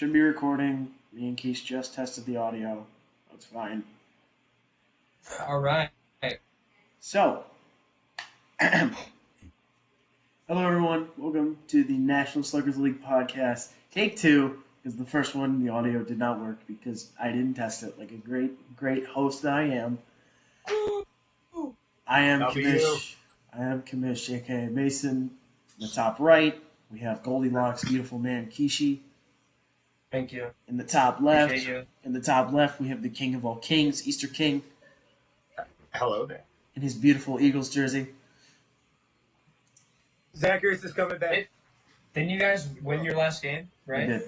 Should be recording. Me and Keith just tested the audio. That's fine. All right. So, hello everyone. Welcome to the National Sluggers League podcast. Take two, because the first one, the audio did not work because I didn't test it like a great host that I am. I am Kamish. I am Kamish, aka Mason. In the top right, we have Goldilocks, beautiful man Kishi. Thank you. In the top left, we have the king of all kings, Easter King. Hello there. In his beautiful Eagles jersey. Zacharias is coming back. Didn't you guys win your last game, right? We did.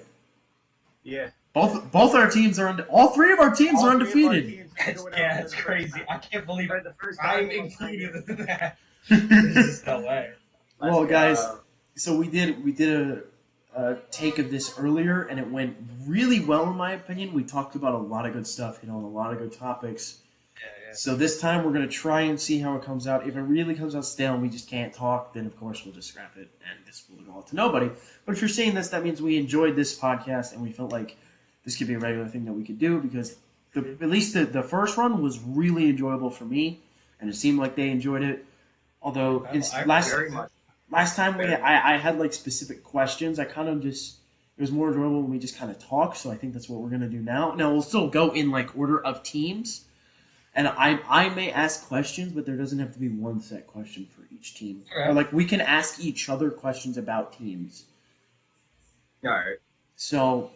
Yeah. Both our teams are all three of our teams are undefeated. That's crazy. I can't believe the first time I'm included in that. There's no way. Well, guys, so we did a take of this earlier, and it went really well in my opinion. We talked about a lot of good stuff, a lot of good topics. Yeah. So this time we're going to try and see how it comes out. If it really comes out stale and we just can't talk, then of course we'll just scrap it and this will go out to nobody. But if you're seeing this, that means we enjoyed this podcast and we felt like this could be a regular thing that we could do because at least the first run was really enjoyable for me, and it seemed like they enjoyed it. Although last time I had like specific questions. I kind of just it was more enjoyable when we just kind of talked. So I think that's what we're gonna do now. Now we'll still go in like order of teams. And I may ask questions, but there doesn't have to be one set question for each team. Right. Or like we can ask each other questions about teams. All right. So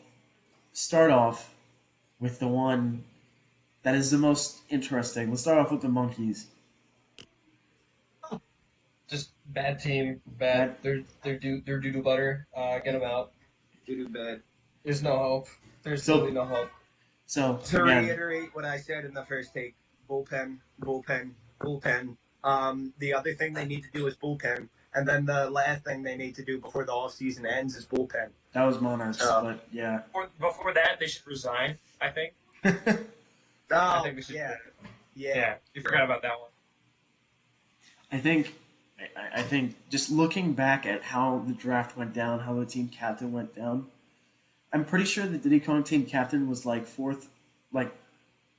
start off with the one that is the most interesting. Let's start off with the Monkeys. Just bad team. Bad. They're doo-doo butter. Get them out. Doo-doo bad. There's no hope. There's So- really no hope. So To again, reiterate what I said in the first take, bullpen. The other thing they need to do is bullpen. And then the last thing they need to do before the off season ends is bullpen. that was Monarchs, but yeah. Before that, they should resign, I think. Oh, think we should- yeah. Yeah. You forgot about that one. I think just looking back at how the draft went down, how the team captain went down, I'm pretty sure the Diddy Kong team captain was like fourth, like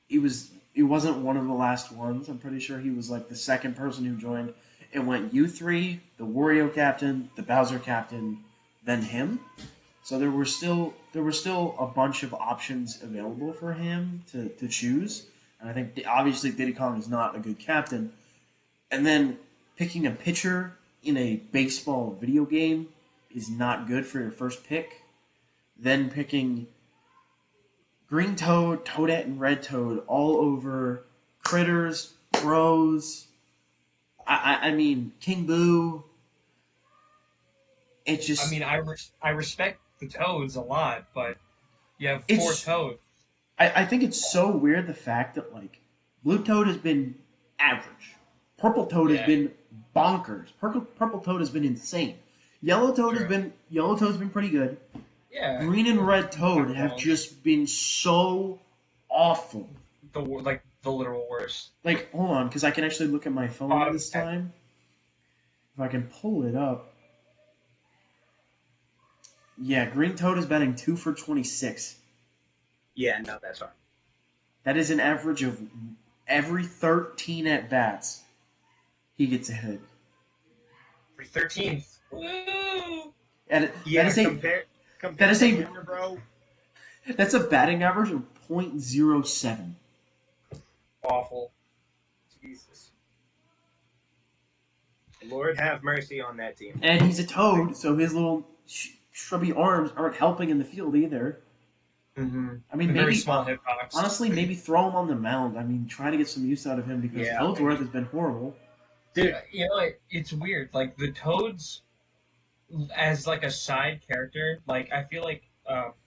he wasn't one of the last ones. I'm pretty sure he was like the second person who joined. It went you three, the Wario captain, the Bowser captain, then him. So there were still a bunch of options available for him to choose. And I think obviously Diddy Kong is not a good captain. And then picking a pitcher in a baseball video game is not good for your first pick. Then picking Green Toad, Toadette, and Red Toad all over Critters, Bros. I mean, King Boo. It just. I mean, I respect the Toads a lot, but you have four It's- Toads. I think it's so weird the fact that like Blue Toad has been average, Purple Toad has Yeah. been bonkers, Purple Toad has been insane, Yellow Toad Sure. Toad's been pretty good. Yeah. Green and Red Toad have just been so awful. The literal worst. Like, hold on, because I can actually look at my phone this Okay. time. If I can pull it up. Yeah, Green Toad is batting 2 for 26. Yeah, no, that's fine. That is an average of every 13 at bats. He gets a hit. For 13th. Woo! And Yeah, that is a compare that is a- to Warner, bro. that's a batting average of .07. Awful. Jesus. Lord have mercy on that team. And he's a toad, so his little shrubby arms aren't helping in the field either. Mm-hmm. I mean, Very maybe small hitbox. honestly, maybe throw him on the mound. I mean, try to get some use out of him because Yeah. Ellsworth has been horrible. Dude, it's weird. Like the Toads, as like a side character, like I feel like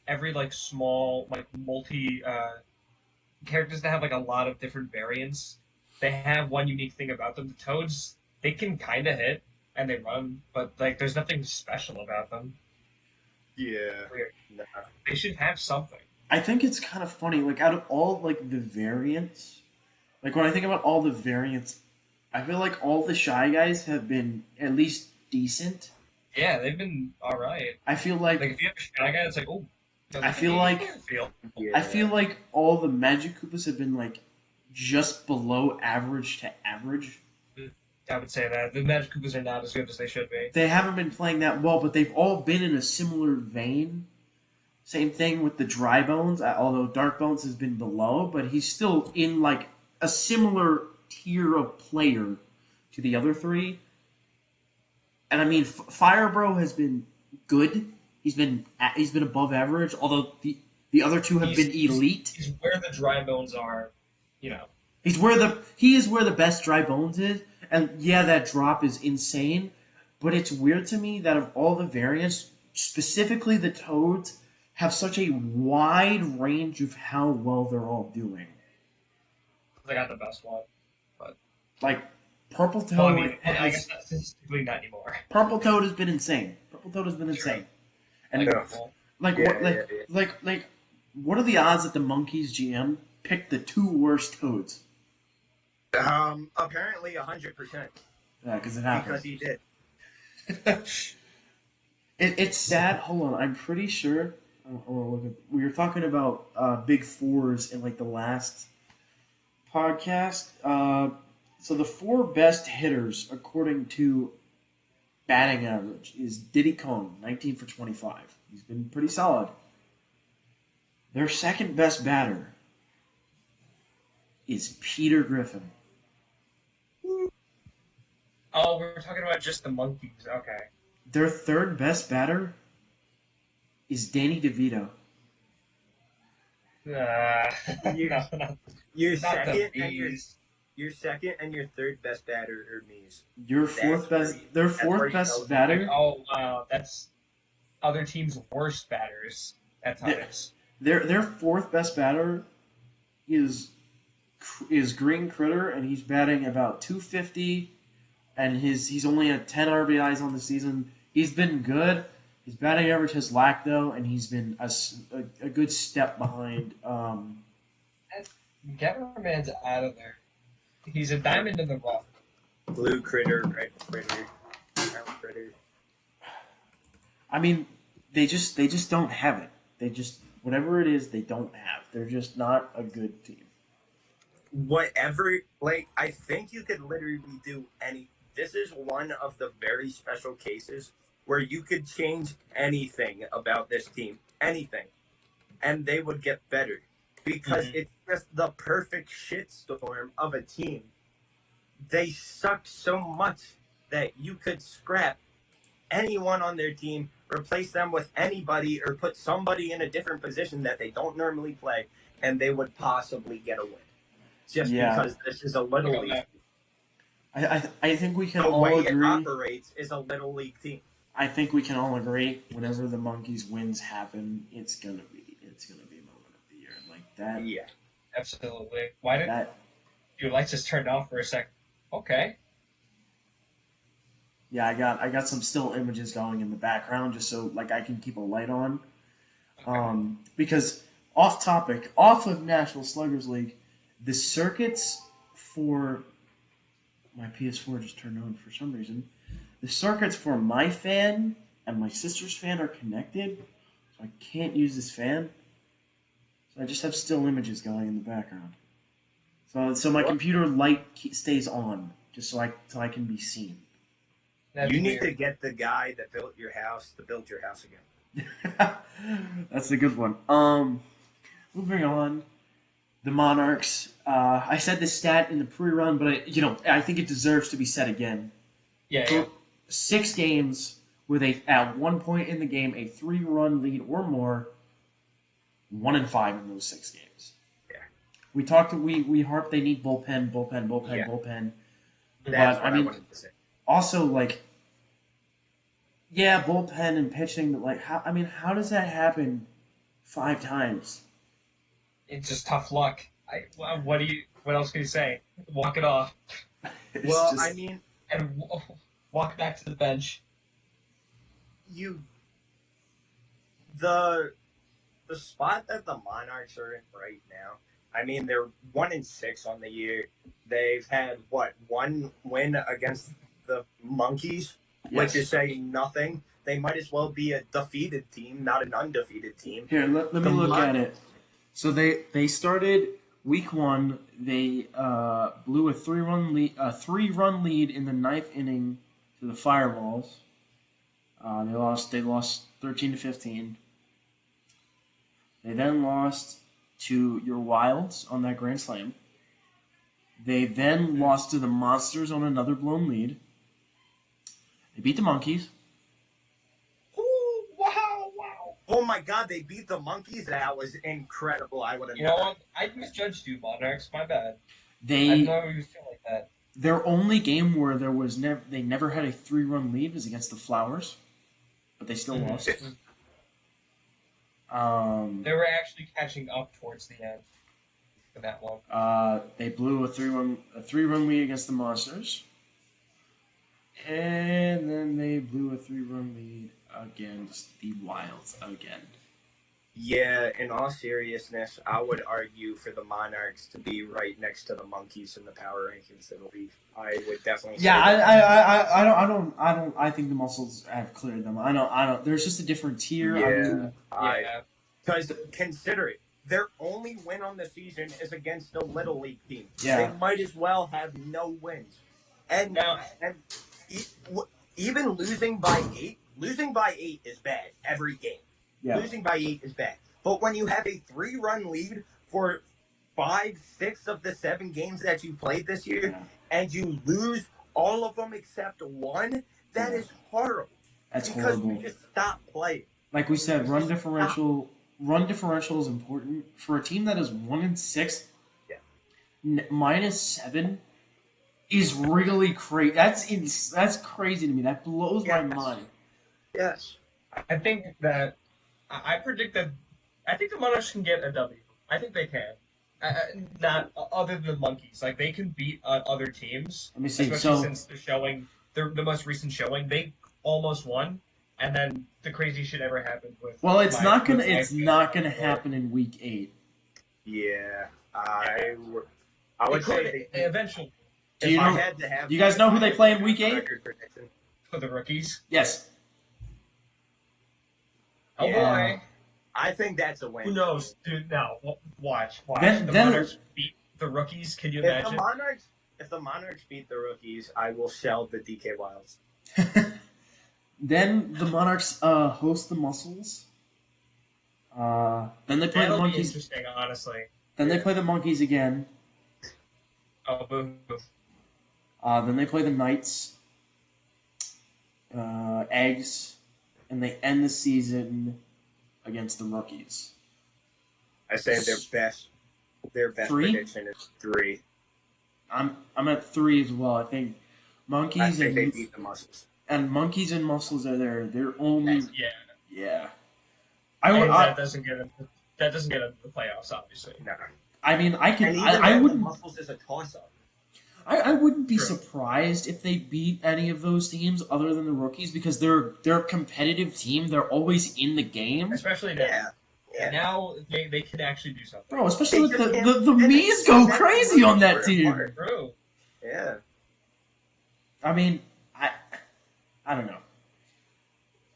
every like small like multi characters that have like a lot of different variants, they have one unique thing about them. The Toads, they can kind of hit and they run, but like there's nothing special about them. Yeah. Weird. Nah. They should have something. I think it's kind of funny. Like out of all like the variants, like when I think about all the variants, I feel like all the Shy Guys have been at least decent. Yeah, they've been all right. I feel like Like if you have a Shy Guy, it's like, oh, I feel like Yeah. I feel like all the Magic Koopas have been like just below average to average. I would say that the Magic Koopas are not as good as they should be. They haven't been playing that well, but they've all been in a similar vein. Same thing with the Dry Bones, although Dark Bones has been below, but he's still in like a similar tier of player to the other three. And I mean, Firebro has been good. He's been above average, although the other two have been elite. He's where the dry bones are, you know. He is where the best Dry Bones is, and yeah, that drop is insane. But it's weird to me that of all the variants, specifically the Toads, have such a wide range of how well they're all doing. They got the best one. Like Purple Toad, Well, I mean, I guess that's statistically not anymore. Purple Toad has been insane. Purple Toad has been insane. And like Yeah, what like what are the odds that the Monkeys GM picked the two worst Toads? Apparently 100%. Yeah, because it happens. Because he did. It's sad. Hold on, I'm pretty sure. We were talking about Big Fours in like the last podcast. So the four best hitters according to batting average is Diddy Kong, 19 for 25. He's been pretty solid. Their second best batter is Peter Griffin. Oh, we're talking about just the monkeys. Okay. Their third best batter is Danny DeVito. You- No, Your not second the and bees. your second and your third best batter are me's. Your fourth That's best. Their that's where fourth you best know- batter. Oh wow, that's other teams' worst batters at times. Their fourth best batter is Green Critter, and he's batting about 250, and he's only at 10 RBIs on the season. He's been good. His batting average has lacked though, and he's been a good step behind. Gavin-man's out of there. He's a diamond in the rough. Blue critter, red critter, brown critter. I mean, they just don't have it. They just whatever it is, they don't have. They're just not a good team. Whatever, like, I think you could literally do any. This is one of the very special cases where you could change anything about this team, anything, and they would get better because it's just the perfect shitstorm of a team. They suck so much that you could scrap anyone on their team, replace them with anybody, or put somebody in a different position that they don't normally play, and they would possibly get a win. Just because this is a little league. I think we can The all way it agree. operates is a little league team. I think we can all agree. Whenever the Monkeys wins happen, it's gonna be moment of the year like that. Yeah. Absolutely. Why did That your lights just turned off for a second? Okay. yeah, I got some still images going in the background just so like I can keep a light on. Because off topic, off of National Sluggers League, the circuits for my PS4 just turned on for some reason. The circuits for my fan and my sister's fan are connected, so I can't use this fan. So I just have still images going in the background. So my computer light stays on just so I can be seen. That's You need weird. to get the guy that built your house to build your house again. That's a good one. Moving on, the Monarchs. I said this stat in the pre-run, but I think it deserves to be said again. Yeah, For yeah. 6 games with at one point in the game a 3-run lead or more, 1-5 in those 6 games. Yeah. We harp they need bullpen. Yeah. Bullpen. That's But, what I mean, wanted to say. Also, like, yeah, bullpen and pitching, but like, how does that happen 5 times? It's just tough luck. What else can you say? Walk it off It's Well, just- I mean, and walk back to the bench. the spot that the Monarchs are in right now. I mean, they're 1-6 on the year. They've had one win against the Monkeys, yes. which is saying nothing. they might as well be a defeated team, not an undefeated team. Here, let me The look Mon- at it. So they started week one. They blew a 3-run lead in the ninth inning to the Fireballs. They lost 13-15. They then lost to your Wilds on that grand slam. They then lost to the Monsters on another blown lead. They beat the Monkeys. Ooh, wow. Oh my God, they beat the Monkeys. That was incredible. I would have. You know what? I misjudged you, Monarchs. My bad. I They didn't know you feel like that. Their only game where they never had a 3-run lead was against the Flowers, but they still lost. They were actually catching up towards the end for that one. They blew a 3-run lead against the Monsters, and then they blew a 3-run lead against the Wilds again. Yeah, in all seriousness, I would argue for the Monarchs to be right next to the Monkeys in the power rankings of the league. I would definitely. Say Yeah, that. I don't. I think the Muscles have cleared them. I don't. There's just a different tier. Yeah. Because consider it, their only win on the season is against a little league team. Yeah. They might as well have no wins. And Now- even losing by eight is bad every game. Yeah. Losing by 8 is bad. But when you have a 3-run lead for 5, 6 of the 7 games that you played this year, Yeah. and you lose all of them except one, that is horrible. That's because horrible. we just stopped playing. Like we said, run differential is important for a team that is 1-6. Yeah. -7 is really crazy. That's crazy to me. That blows my Yes. mind. Yes. I think that I predict that I think the Monarchs can get a W. I think they can. Not other than the Monkeys. Like they can beat other teams. Let me see. Especially So since the most recent showing, they almost won, and then the crazy shit ever happened with. it's not gonna my- happen in week 8. Yeah. I would It say could they, eventually Do if you I know? had to have, you guys know who they play in week 8? record prediction. for the rookies. Yes. Oh Yeah. boy, I think that's a win. who knows, dude? Now watch. Then- the then- Monarchs beat the rookies. Can you imagine? If the Monarchs beat the rookies, I will sell the DK Wilds. Then the Monarchs host the Muscles. Then they play That'll the be Monkeys. interesting, honestly. Then they play the Monkeys again. Oh, boo. Then they play the Knights, Eggs, and they end the season against the Rookies. I say their best 3? prediction is 3. I'm at 3 as well. I think I Monkeys think they and beat the Muscles. Monkeys and Muscles are their only. Yeah, I would. and that doesn't get into the playoffs, obviously. No. I mean, I And can. even I then, the wouldn't. Muscles is a toss-up. I wouldn't be True. surprised if they beat any of those teams other than the Rookies because they're a competitive team. They're always in the game. Especially now. Yeah. Yeah. Now they can actually do something. Bro, especially They with just can't- the and Mies they- go that's crazy on that really team. hard. True. Yeah. I mean, I don't know.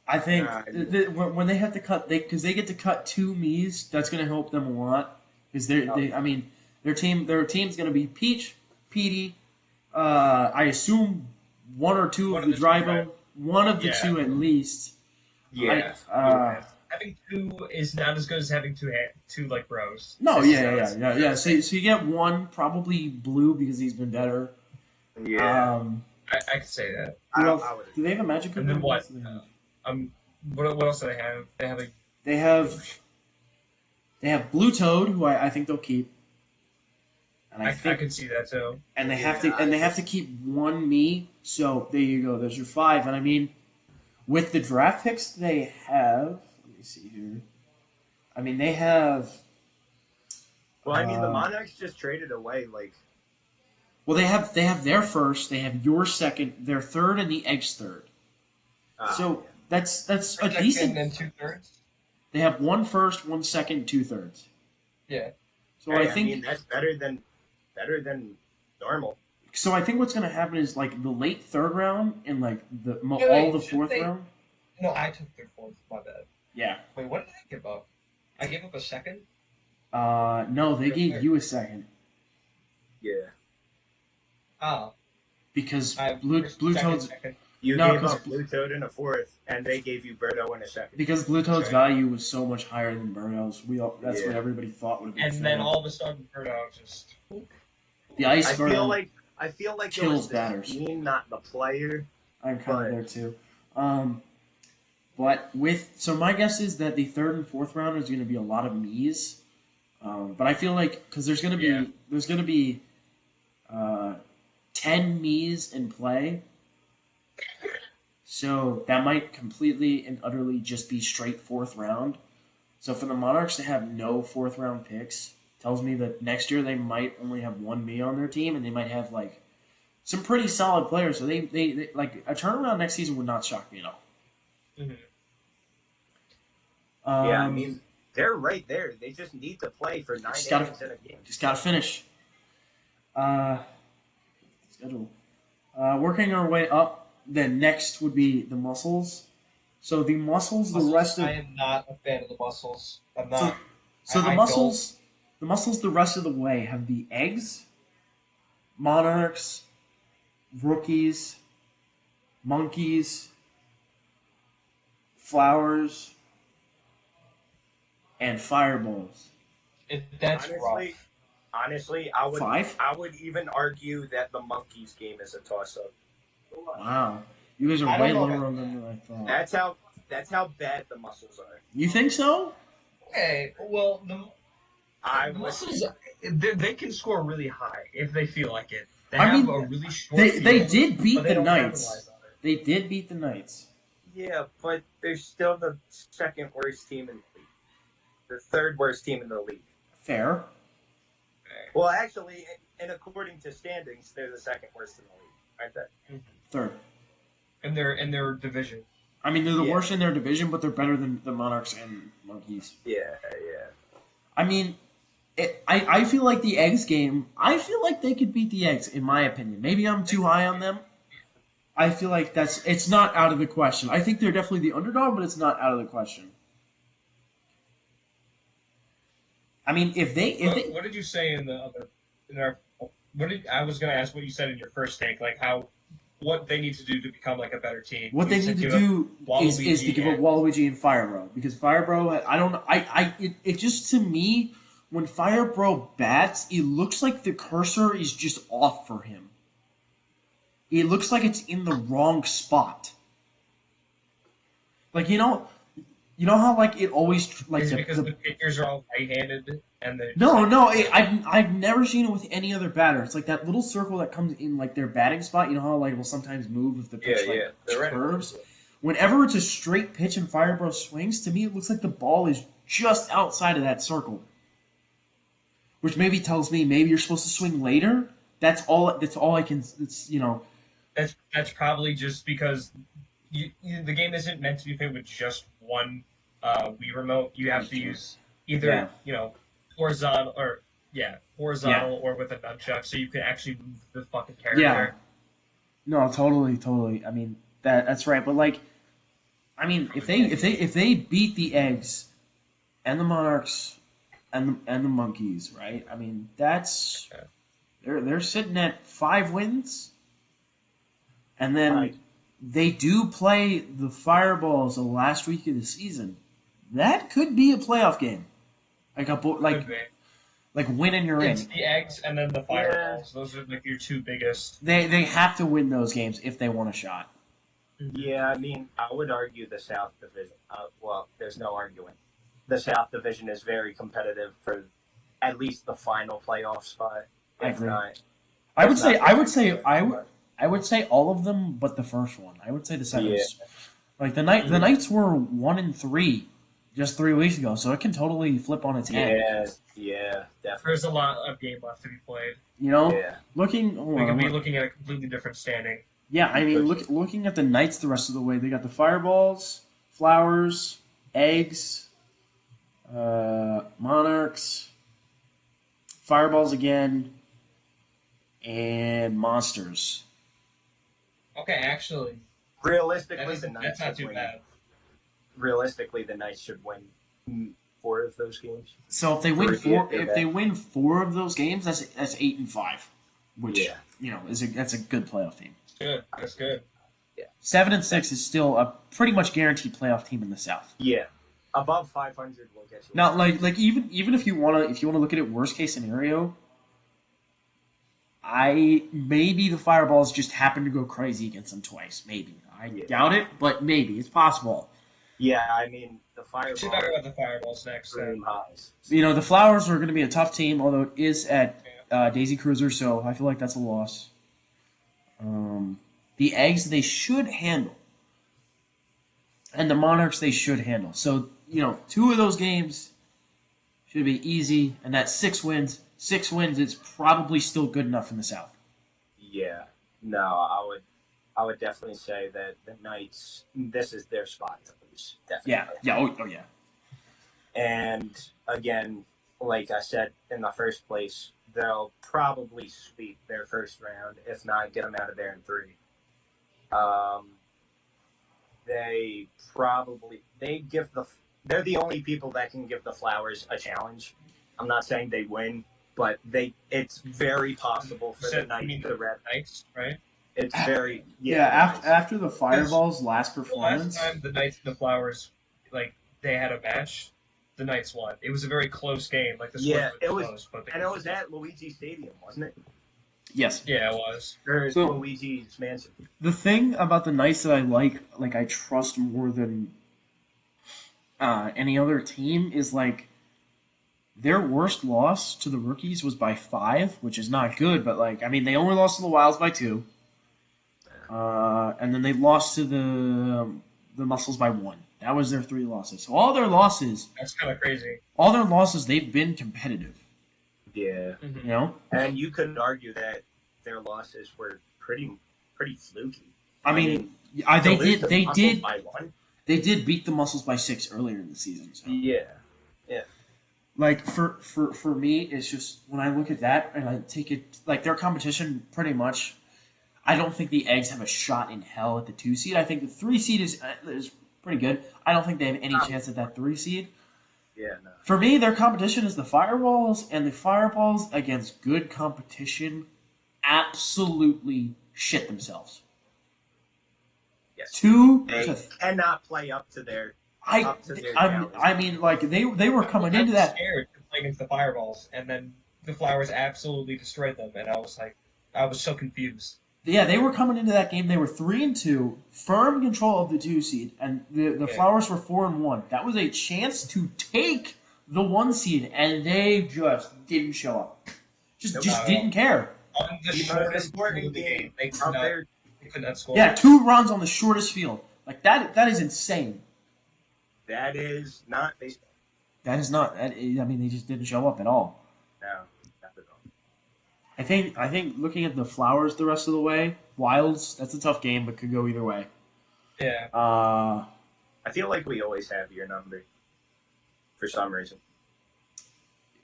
I think Nah, when they have to cut, because they get to cut 2 Mies, that's going to help them a lot. Because I mean, their team's going to be Peach, Petey. I assume 1 or 2 One of of the the two, Drybo, right? one of the Yeah. 2 at least. Yeah. Having 2 is not as good as having two like bros. No, This yeah. is- So you get 1 probably Blue because he's been better. Yeah. I could say that. Who I else? would- Do they have a Magic? And then What what? else do they have? What else do they have? They have a They have Blue Toad, who I think they'll keep. And I think could see that too. and they have to keep 1 me. So there you go. There's your 5. And I mean, with the draft picks they have, let me see here. I mean, they have. Well, I mean, the Uh, Monarchs just traded away, like, Well, they have their first. They have your second, their third, and the Eggs third. So that's a Second decent. and 2/3. They have 1 first, 1 second, 2/3. Yeah. So hey, I think mean, that's better than normal. So I think what's going to happen is like the late 3rd round and like Yeah, all the should 4th they- round. No, I took their fourth. My bad. Yeah. Wait, what did I give up? I gave up a second. No, they gave you a second Yeah. Ah, because I Blue second, Toads second. You no, gave because up Blue Toad in a fourth, and they gave you Birdo in a second. Blue Toad's Right. value was so much higher than Birdo's. That's what Yeah. everybody thought would have been. And fair. then all of a sudden, Birdo just. the ice I guard feel like it kills was the batters. scheme, not the player. I'm kind but- of there too. But so my guess is that the third and fourth round is going to be a lot of me's. But I feel like because there's going to be 10 me's in play, so that might completely and utterly just be straight fourth round. So for the Monarchs to have no fourth round picks tells me that next year they might only have one me on their team, and they might have like some pretty solid players. So they like a turnaround next season would not shock me at all. Mm-hmm. Yeah, I mean, they're right there. They just need to play for 9 Just gotta- innings in a game. just gotta finish. Schedule. Working our way up, then next would be the Muscles. So the Muscles, the rest of I am not a fan of the Muscles. I'm so, not. so the I Muscles, the rest of the way have the Eggs, Monarchs, Rookies, Monkeys, Flowers, and Fireballs. That's rough. Honestly, Five? I would even argue that the Monkeys game is a toss-up. Wow, you guys are I way don't know lower about than I thought. That's how bad the Muscles are. You think so? Okay, well, the would- Muscles, they can score really high if they feel like it. They I have mean, a really short They field, did beat but they the don't Knights. capitalize on it. They did beat the Knights. Yeah, but they're still the second worst team in the league. The third worst team in the league. Fair. Well, actually, and according to standings, they're the second worst in the league, aren't they? Third. In their division. I mean, they're the Yeah. worst in their division, but they're better than the Monarchs and Monkeys. Yeah. I mean, I feel like the Eggs game, I feel like they could beat the Eggs, in my opinion. Maybe I'm too high on them. I feel like it's not out of the question. I think they're definitely the underdog, but it's not out of the question. I mean, if they What did you say in the other? I was going to ask what you said in your first take, like what they need to do to become like a better team. what they You need said to give do up is to give up and- Waluigi and Firebro, because Firebro, I don't know, it just, to me, when Firebro bats, it looks like the cursor is just off for him. It looks like it's in the wrong spot. Like, you know how like it always like Is it the, because the pitchers are all right-handed and they're no, I've never seen it with any other batter. It's like that little circle that comes in like their batting spot. You know how like will sometimes move if the pitch They're right. curves. Whenever it's a straight pitch and Firebro swings, to me it looks like the ball is just outside of that circle, which maybe tells me maybe you're supposed to swing later. That's all I can. It's That's probably just because the game isn't meant to be played with just one Wii remote. You have to use either horizontal or with a nunchuck, so you can actually move the fucking character. Yeah. No, totally. I mean that's right. But like, I mean, if they beat the Eggs and the Monarchs and the Monkeys, right? I mean, that's they're sitting at 5 wins, and then Right. they do play the Fireballs the last week of the season. That could be a playoff game, Could be. like winning you're It's in. the Eggs and then the Fireballs. Those are like your two biggest. They have to win those games if they want a shot. Yeah, I mean, I would argue the South Division. Well, there's no arguing. The South Division is very competitive for at least the final playoff spot. I If agree. not, I would not- I would say all of them, but the first one. I would say the second. Yeah. Like the Knights were 1-3 just 3 weeks ago, so it can totally flip on its head. Yeah, definitely. There's a lot of game left to be played. You know, Yeah. looking. Hold We on, could be I'm- looking at a completely different standing. yeah, I mean, looking at the Knights the rest of the way, they got the Fireballs, Flowers, Eggs, Monarchs, Fireballs again, and Monsters. Okay, actually, Realistically, the that's Knights not would too win. bad. realistically, the Knights should win 4 of those games. So if they win Three, four, yeah. if they win 4 of those games, that's 8-5, which Yeah. that's a good playoff team. Good. That's good. 7-6 is still a pretty much guaranteed playoff team in the South. Yeah, above 500 will get you. Now, like even if you wanna look at it worst case scenario, maybe the Fireballs just happen to go crazy against them twice. Maybe I doubt it, but maybe it's possible. Yeah, I mean the Fireballs. Should talk about the Fireballs next. Dream highs. The Flowers are going to be a tough team, although it is at Daisy Cruiser, so I feel like that's a loss. The Eggs they should handle, and the Monarchs they should handle. So 2 of those games should be easy, and that's 6 wins. 6 wins is probably still good enough in the South. Yeah, no, I would definitely say that the Knights. This is their spot to lose. Definitely. Yeah. Oh yeah. And again, like I said in the first place, they'll probably sweep their first round, if not get them out of there in 3. They're the only people that can give the Flowers a challenge. I'm not saying they win, but it's very possible for the Knights to rep. Knights, right? It's very After the Fireballs' last The performance, last time the Knights and the Flowers, they had a match, the Knights won. It was a very close game. Like the score it was, close, but and it was at Luigi Stadium, wasn't it? yes. Yeah, it was. Or So- Luigi's Mansion. The thing about the Knights that I like I trust more than any other team is their worst loss to the Rookies was by 5, which is not good. But they only lost to the Wilds by 2, and then they lost to the Muscles by 1. That was their 3 losses. So all their losses, That's kind of crazy. they've been competitive. Yeah. Mm-hmm. And you could argue that their losses were pretty fluky. They to lose to did Muscles by 1? they did beat the Muscles by 6 earlier in the season. So. Yeah. For me, it's just when I look at that and I take it their competition pretty much. I don't think the Eggs have a shot in hell at the 2 seed. I think the 3 seed is pretty good. I don't think they have any chance at that 3 seed. Yeah, no. For me, their competition is the Fireballs, and the Fireballs against good competition absolutely shit themselves. Yes. 2 They to cannot play up to their I mean they were coming into that. Scared to play against the Fireballs, and then the Flowers absolutely destroyed them, and I was so confused. Yeah, they were coming into that game. They were 3-2, firm control of the 2 seed, and the Flowers were 4-1. That was a chance to take the 1 seed, and they just didn't show up. Just didn't care. On the shortest part of the game, they could not score. Yeah, 2 runs on the shortest field. That is insane. That is not baseball. That is not. They just didn't show up at all. No, not at all. I think looking at the Flowers the rest of the way, Wilds, that's a tough game, but could go either way. Yeah. I feel like we always have your number for some reason.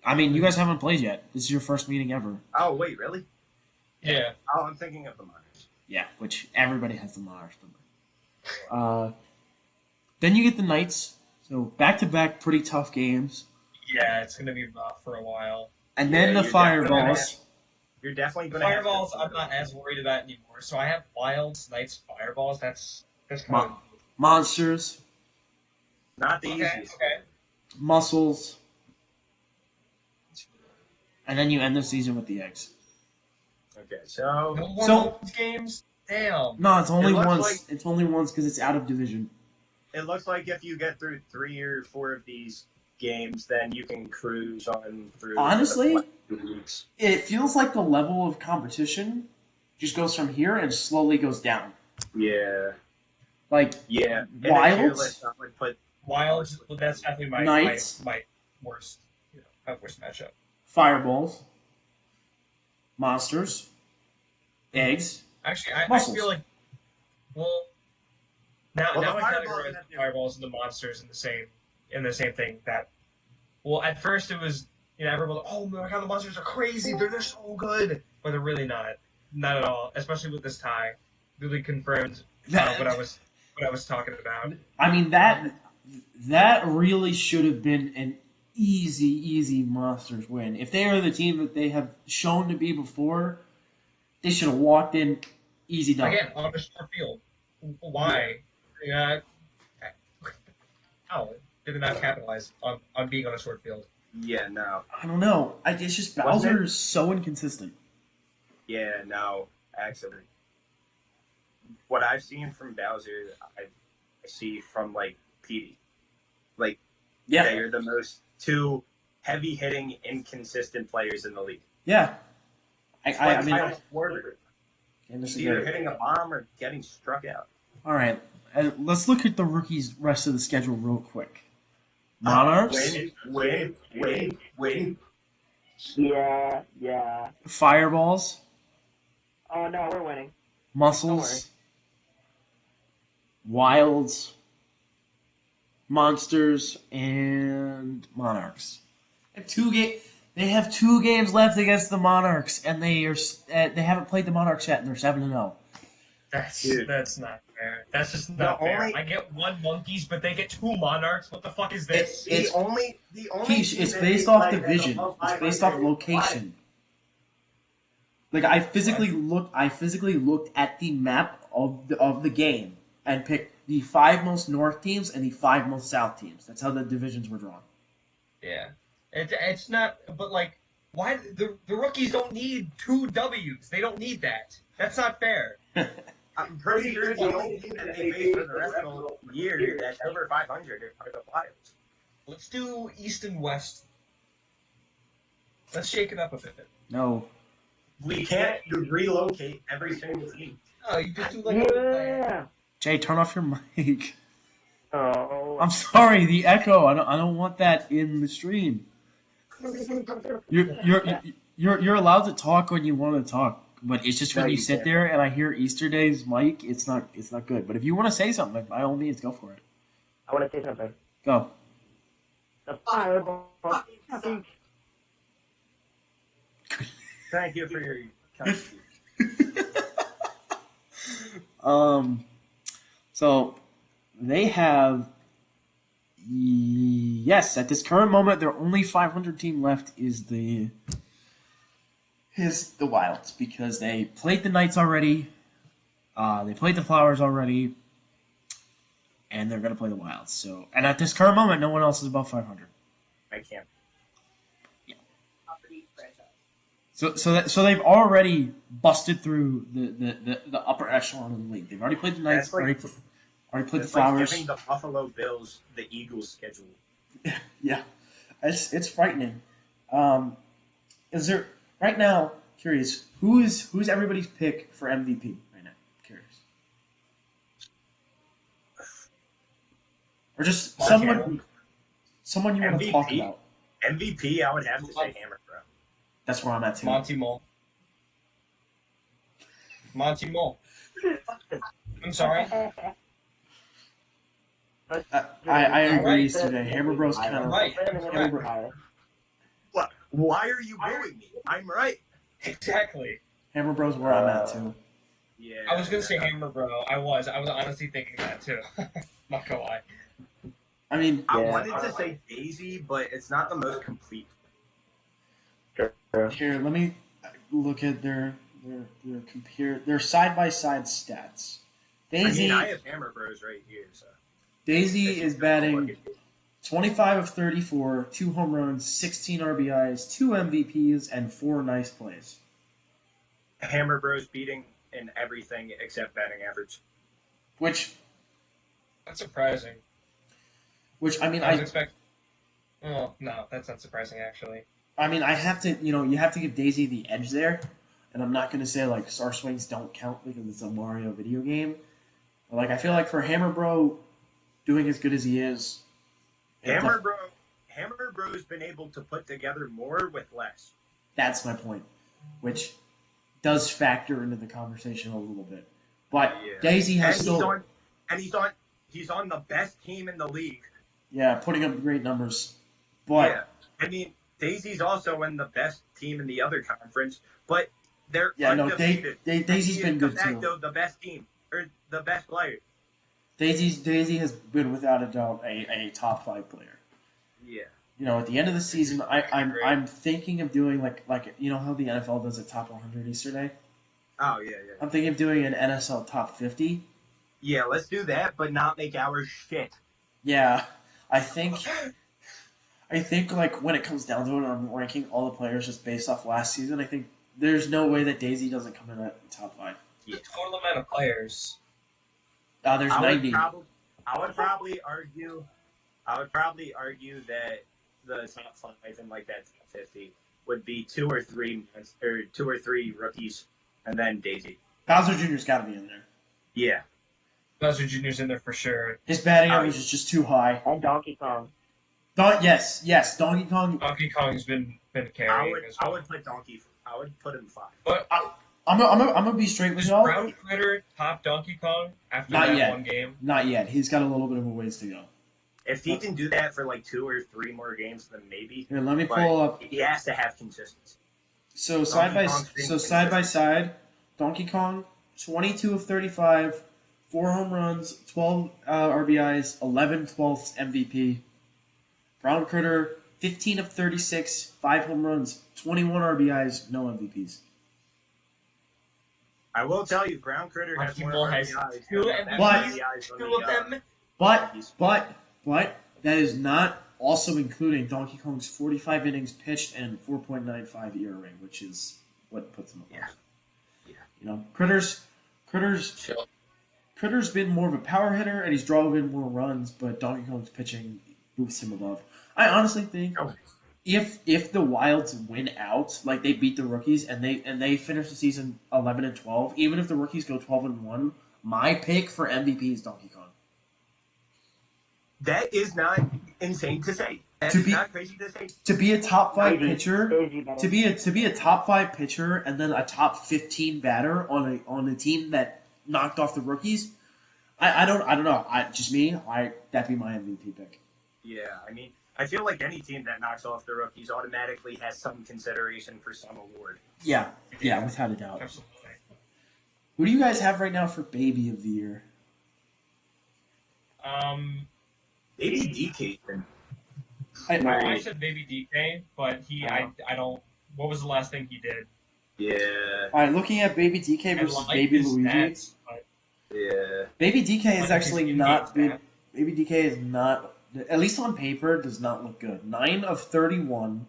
You guys haven't played yet. This is your first meeting ever. Oh, wait, really? Yeah. Oh, I'm thinking of the Monarchs. Yeah, which everybody has the Monarchs number. Then you get the Knights. So back-to-back pretty tough games. Yeah, it's gonna be rough for a while. And then the you're Fireballs. You're definitely going to have Fireballs, to- I'm not as worried about anymore. So I have Wilds, Knights, Fireballs. That's kind Mo- Monsters. Not the Okay, easiest. okay. Muscles. And then you end the season with the Eggs. Okay, so No more So- those games. Damn. No, it's only It looks once. like- It's only once because it's out of division. it looks like if you get through 3 or 4 of these games, then you can cruise on through. Honestly, the 2 weeks. it feels like the level of competition just goes from here and slowly goes down. Yeah. Like Yeah. In a tier Wilds? list, I would put Wilds, that's definitely my Knights. my worst, my worst matchup. Fireballs, Monsters, Eggs. Actually, I Muscles. feel like, well, now Well, the I Fireballs categorize have the Fireballs and the Monsters in the same thing. That, well, at first it was everyone was like, oh my god, the Monsters are crazy, they're so good, but they're really not at all. Especially with this tie, really confirmed what I was talking about. I mean that that really should have been an easy Monsters win. If they are the team that they have shown to be before, they should have walked in easy done. Again, on a short field. Why? Yeah. How did they not capitalize on being on a short field? Yeah, no. I don't know. It's just Wasn't Bowser it? is so inconsistent. Yeah, no. Actually, what I've seen from Bowser, I see from like Petey. Like Yeah, they are the most two heavy hitting, inconsistent players in the league. yeah. I Like mean, Kyle Schwarber, can't he's disagree. either hitting a bomb or getting struck out. All right, let's look at the rookies' rest of the schedule real quick. Monarchs, Win. Yeah. Fireballs, Oh no, we're winning. Muscles, Wilds, Monsters, and Monarchs. They have 2 games left against the Monarchs, and they haven't played the Monarchs yet, and they're 7-0. Dude. That's not fair. That's just not The fair. only- I get 1 Monkeys, but they get 2 Monarchs. What the fuck is this? It's- The only Keish, team it's that based they off played division. above It's based off 500 location. Like I physically looked at the map of the game and picked the 5 most North teams and the 5 most South teams. That's how the divisions were drawn. Yeah, it's not. But like, why the rookies don't need 2 Ws? They don't need that. That's not fair. I'm pretty sure the only team that they face for the rest of the year that's over 500 are the Wilds. Let's do East and West. Let's shake it up a bit. No. We can't relocate every single team. Oh, you just do like a Yeah. Jay, turn off your mic. Oh. I'm sorry, the echo. I don't want that in the stream. You're allowed to talk when you want to talk, but it's just when No, you you sit can't. there and I hear Easter Day's mic, it's not good. But if you want to say something, by all means, go for it. I want to say something. Go. The fireball. Thank you for your contribution. So they have, yes, at this current moment, their only 500 team left is the Wilds, because they played the Knights already, they played the Flowers already, and they're gonna play the Wilds. So, and at this current moment, no one else is above 500. I can't. So they've already busted through the upper echelon of the league. They've already played the Knights, That's like- already played the It's like Flowers. giving the Buffalo Bills the Eagles schedule. Yeah, it's frightening. Is there right now? Curious, who's everybody's pick for MVP right now? Curious, or just Montana. someone you want to talk MVP? about. MVP, I would have to say Hammer, bro. That's where I'm at too. Monty Mole. Monty Mole. I'm sorry. I agree Alright. today. Hammer Bros kind of Right. What? Why are you booing me? I'm right. Exactly. Hammer Bros where I'm at too. Yeah. I was gonna say Hammer Bro. I was honestly thinking that too. Not gonna lie. I mean, I Yeah. wanted to say Daisy, but it's not the most complete. here let me look at their side by side stats. Daisy I have Hammer Bros right here, so. Daisy is batting 25 of 34, 2 home runs, 16 RBIs, 2 MVPs, and 4 nice plays. Hammer Bros beating in everything except batting average. Which That's surprising. I mean, I was expecting. Oh no, that's not surprising actually. I have to, you have to give Daisy the edge there, and I'm not going to say like Star Swings don't count because it's a Mario video game. But like I feel like for Hammer Bro doing as good as he is, Hammer Bro's been able to put together more with less. that's my point, which does factor into the conversation a little bit. But Yeah. Daisy has And still, he's on the best team in the league. putting up great numbers. But Yeah. I mean, Daisy's also in the best team in the other conference, but they're yeah, no, undefeated. Daisy's He been is good de facto too. the best team or the best player. Daisy has been without a doubt a top 5 player. Yeah. You know, at the end of the season, I'm Great. I'm thinking of doing like you know how the NFL does a top 100 Easter day. Oh yeah. I'm thinking of doing an NSL top 50. Yeah, let's do that, but not make our shit. Yeah, I think like when it comes down to it, I'm ranking all the players just based off last season. I think there's no way that Daisy doesn't come in at the top 5. The total amount of players. There's I 90. would probably argue that the top 5 in like that top 50 would be two or three rookies, and then Daisy. Bowser Jr.'s got to be in there. Yeah. Bowser Jr.'s in there for sure. His batting Oh, average is just too high. And Donkey Kong. Yes, Donkey Kong. Donkey Kong's been carrying as I well. would put Donkey. I would put him 5. But I'm gonna be straight with is y'all. Brown Critter top Donkey Kong after Not that yet. one game? Not yet. He's got a little bit of a ways to go. If he can do that for like 2 or 3 more games, then maybe. Here, let me But pull up. he has to have consistency. So side by Kong's side, Donkey Kong, 22 of 35, 4 home runs, 12 RBIs, 11 12th MVP. Brown Critter, 15 of 36, 5 home runs, 21 RBIs, no MVPs. I will tell you, Brown Critter has Donkey more Ball has RBIs 2 than MVPs, RBIs than 2 of them. But that is not also including Donkey Kong's 45 innings pitched and 4.95 ERA, which is what puts him above. Yeah. You know, Critter's Chill. Critter's been more of a power hitter and he's drawn in more runs, but Donkey Kong's pitching boosts him above. I honestly think Oh. if the Wilds win out, like they beat the rookies and they finish the season 11-12, even if the rookies go 12-1, my pick for MVP is Donkey Kong. That is not insane to say. That To is be- not crazy to say. To be a top 5 Daisy. pitcher, Daisy better. to be a top 5 pitcher and then a top 15 batter on a team that knocked off the rookies, I don't know. That'd be my MVP pick. Yeah, I mean, I feel like any team that knocks off the rookies automatically has some consideration for some award. Yeah, without a doubt. Absolutely. Who do you guys have right now for Baby of the Year? Maybe DK. I said Baby DK, but I don't. What was the last thing he did? Yeah, All right, looking at Baby DK I versus like Baby his Luigi. stats, but yeah. Baby DK like is his actually in-game not been. stats. Baby DK is not, at least on paper, does not look good. 9 of 31,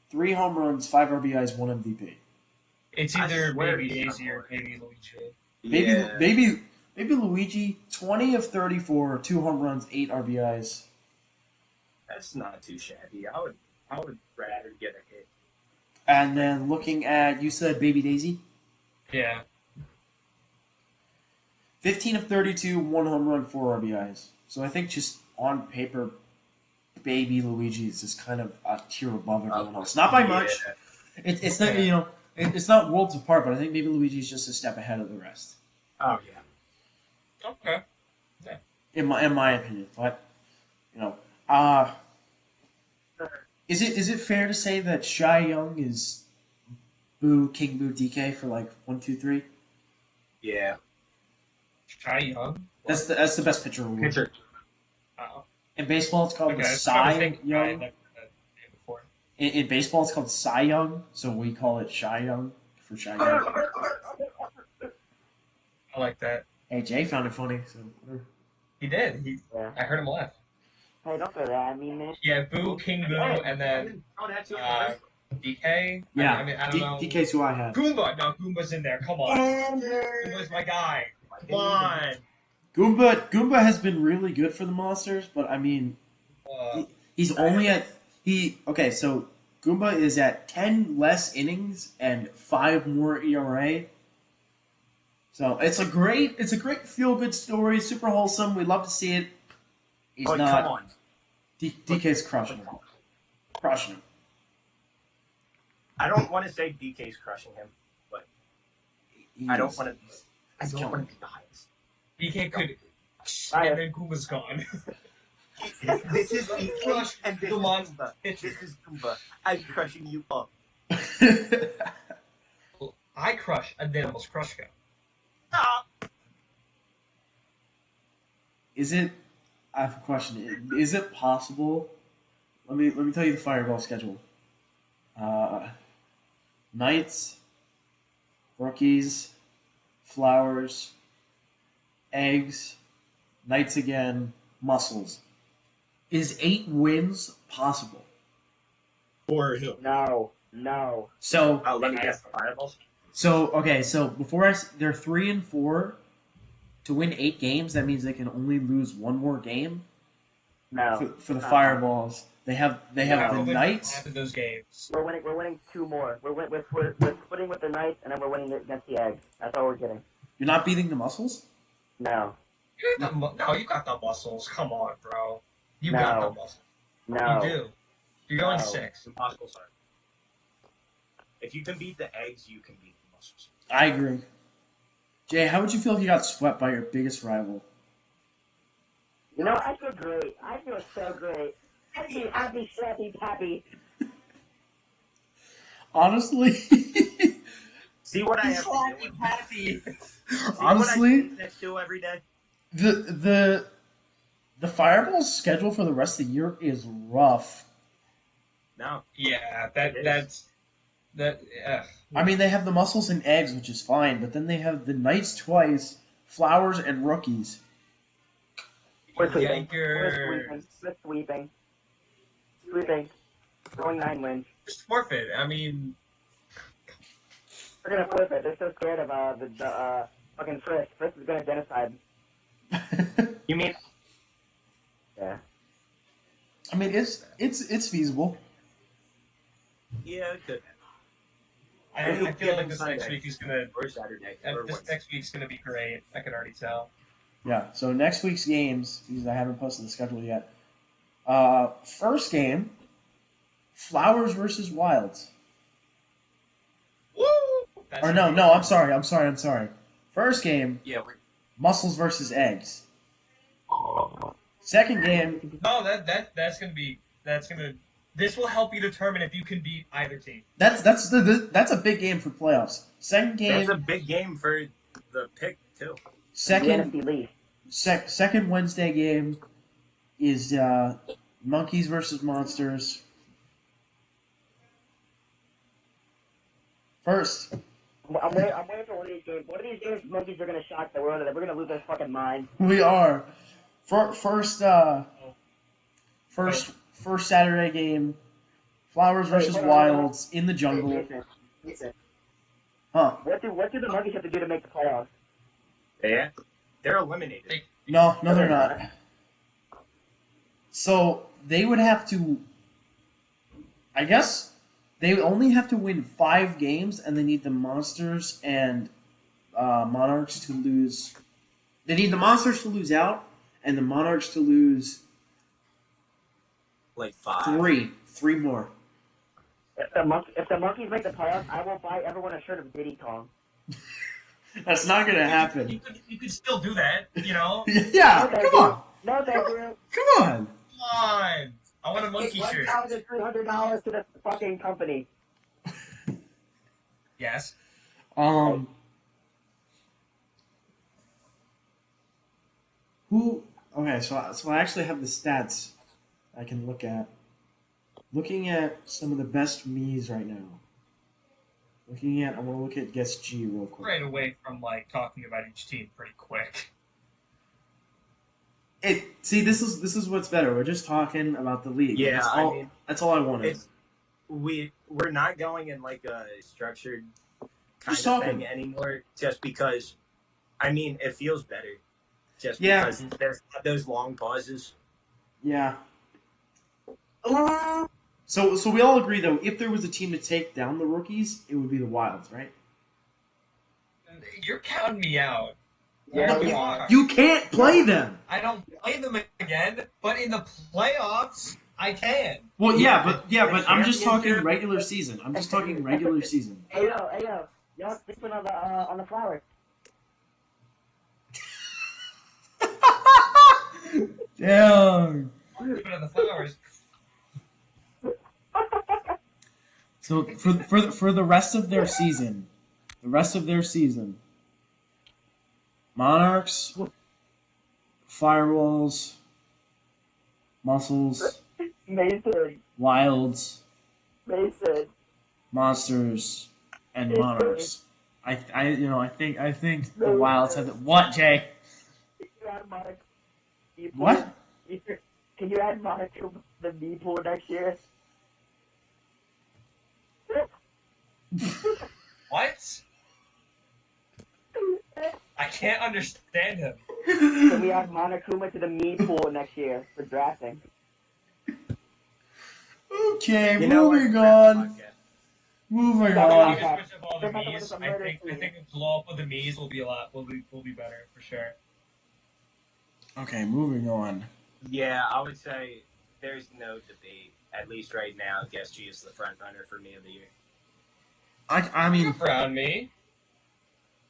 3 home runs, 5 RBIs, 1 MVP. It's I either swear Baby he's Daisy not or more. Baby Luigi. Yeah. Baby Luigi, 20 of 34, 2 home runs, 8 RBIs. That's not too shabby. I would rather get a hit. And then looking at, you said Baby Daisy? Yeah. 15 of 32, 1 home run, 4 RBIs. So I think just on paper, Baby Luigi is just kind of a tier above everyone else. Not by much. Yeah. It's not, you know, it's not worlds apart, but I think Baby Luigi is just a step ahead of the rest. Oh yeah. Okay. In my opinion. But, you know, is it fair to say that Shy Young is King Boo DK for like 1, 2, 3? Yeah. Shy Young. That's the best pitcher award. Pitcher. Oh. In baseball, it's called Okay. the I was Cy thinking I Young. had that name before. In baseball, it's called Cy Young, so we call it Shy Young for Shy Young. I like that. Hey, Jay found it funny. So whatever. He did. Yeah. I heard him laugh. Hey, don't throw that at me, man. Yeah, Boo, King Boo, and then Oh, that's it. DK. Yeah, I mean, I don't know. DK's who I had. Goomba. No, Goomba's in there. Come on. Goomba's my guy. Come on. Goomba has been really good for the Monsters, but I mean, he's only at okay. So Goomba is at 10 less innings and 5 more ERA. So it's a great feel good story, super wholesome. We love to see it. He's Oh, not. come on. DK's crushing him. Crushing him. I don't want to say DK's crushing him. He I don't is. want to. I don't want to be biased. DK could. Bye. And then Goomba's gone. This is DK Crush and this the is monster. Goomba. This is Goomba. I'm crushing you up. I crush, and then almost crush go. Ah! Is it? I have a question. Is it possible? Let me tell you the Fireball schedule. Uh, Knights, Rookies, Flowers, Eggs, Knights again, Muscles. Is 8 wins possible? For who? No, no. So Let me guess. The Fireballs. So before they're 3-4 to win 8 games. That means they can only lose one more game. No. For the Fireballs, they have the Probably Knights. half of those games. We're winning 2 more. We're splitting with the Knights, and then we're winning against the Eggs. That's all we're getting. You're not beating the Muscles. No. You got you got the muscles. Come on, bro. You No. got the muscles. No. You do. You're going No. 6. Impossible, sir. If you can beat the Eggs, you can beat the Muscles. I agree. Jay, how would you feel if you got swept by your biggest rival? You know, I feel great. I feel so great. Happy, happy. Honestly, See what I He's have to happy, do with happy. See honestly, what I next to every day. the Fireball's schedule for the rest of the year is rough. No. Yeah, It is. that's that. I mean, they have the Muscles and Eggs, which is fine, but then they have the Knights twice, Flowers, and Rookies. We're sweeping. Yikers. We're sweeping. Sweeping. Going 9 wins. Just forfeit. I mean, We're gonna flip it. They're so scared of the fucking Frisk. Frisk is gonna genocide. You mean Yeah. I mean, it's feasible. yeah, it could. I feel like this Sunday. next week is gonna. Or Saturday. Or This Wednesday. next week's gonna be great. I can already tell. Yeah. So next week's games, because I haven't posted the schedule yet. First game, Flowers versus Wilds. Woo! That's Or no, I'm sorry. First game, Yeah, Muscles versus Eggs. Second game, No, that's gonna. This will help you determine if you can beat either team. that's a big game for playoffs. Second that's a game, big game for the pick too. The second NFC lead. second Wednesday game is Monkeys versus Monsters. First, I'm waiting for one of these games. One of these games, monkeys are gonna shock the world. We're gonna lose their fucking mind. we are first Saturday game, Flowers versus hold on. Wilds in the jungle. Listen. Huh? What do the monkeys have to do to make the playoffs? Yeah, they're eliminated. No, they're not. So they would have to. I guess they only have to win 5 games, and they need the Monsters and Monarchs to lose. They need the Monsters to lose out, and the Monarchs to lose Like 5. 3 more. If the monkeys make the playoffs, I will buy everyone a shirt of Diddy Kong. That's not gonna happen. You could still do that. You know. Yeah, No, thank come on, you. No, thank you. come on. Come on. I want a monkey It's shirt. $1,300 to the fucking company. Yes. Who? Okay, so I actually have the stats I can look at. Looking at some of the best me's right now. I want to look at Guess G real quick. Right away from like talking about each team pretty quick. This is what's better. We're just talking about the league. Yeah, that's all I wanted. It's we're not going in like a structured kind Just of talking. thing anymore. Just because, I mean, it feels better. Just Yeah. because there's not those long pauses. Yeah. So we all agree though, if there was a team to take down the Rookies, it would be the Wilds, right? You're counting me out. Yeah, No, we you are. are. You can't play them. I don't play them again, but in the playoffs, I can. Well, but The I'm just talking championship- regular season. I'm just talking regular season. Hey yo, y'all sleeping on the Flowers. Damn. Even in the Flowers. So for the rest of their season, Monarchs, Fireballs, Muscles, Mason. Wilds, Mason. Monsters, and Monarchs. I think the Wilds have the what, Jay? Can you add Monaco? What? Can you add Monaco to the me pool next year? What? I can't understand him. Can we add Monokuma to the me pool next year for drafting? Okay, You know what? moving on. Podcast. Moving Sorry, on. You just switch up all the They're about to Mii's. win I some murder think a blow up with the Mii's will be a lot. Will be better for sure. Okay, moving on. Yeah, I would say there's no debate. At least right now, Guess G is the front runner for me of the year. I mean, Around me.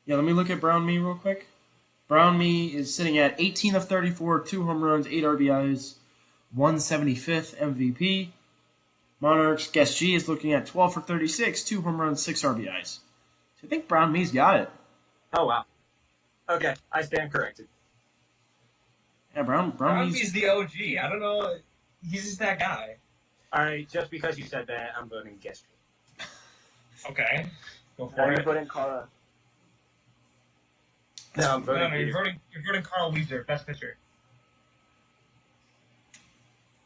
yeah. Let me look at Brown Me real quick. Brown Me is sitting at 18 of 34, 2 home runs, 8 RBIs, 175th MVP. Monarchs, Guess G is looking at 12 for 36, 2 home runs, 6 RBIs. So I think Brown Me's got it. Oh wow. Okay, I stand corrected. Yeah, Brown Around Me's. me's the OG. I don't know. He's just that guy. All right, just because you said that, I'm voting Guess G. Okay. Go Now for you're it. putting Carla. No, I'm No, voting. no, you're voting Carl Weezer, best pitcher.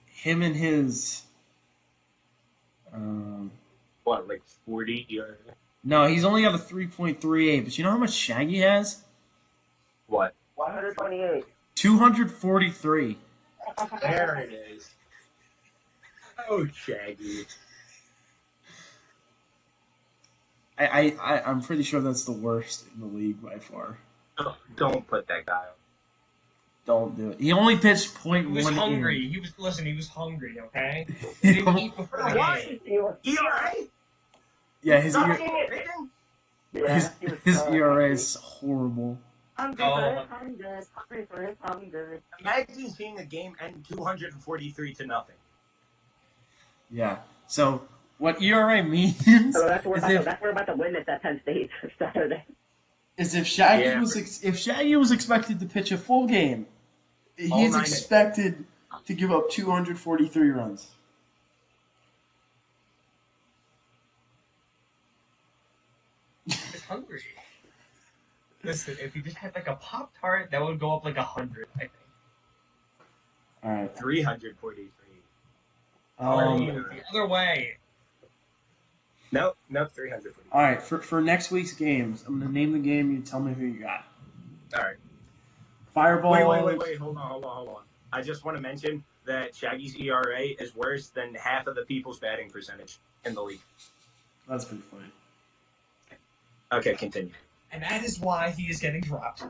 Him and his. What, like 40 or No, he's only got a 3.38, but you know how much Shaggy has? what? 128. 243. There it is. Oh, Shaggy. I'm pretty sure that's the worst in the league by far. Don't put that guy on. Don't do it. He only pitched .1 He was inning. hungry. He was hungry. Okay. He didn't eat before the Why? game. He was, ERA? Yeah, his yeah, he was his so ERA happy. is horrible. Hungry Oh. for his hunger. Hungry for his hunger. Imagine seeing a game end 243 to nothing. Yeah. So what ERA means So that's is if we're about to win this at Penn State Saturday. Shaggy Yeah. if Shaggy was expected to pitch a full game, All he's 9 expected to give up 243 runs. He's hungry. Listen, if he just had like a Pop Tart, that would go up like 100. I think. All right. 343. Or Um, the other way. Nope, 343. all right. For next week's games, I'm gonna name the game. You tell me who you got. All right. Fireball. Wait. Hold on. I just want to mention that Shaggy's ERA is worse than half of the people's batting percentage in the league. That's pretty funny. Okay, continue. And that is why he is getting dropped.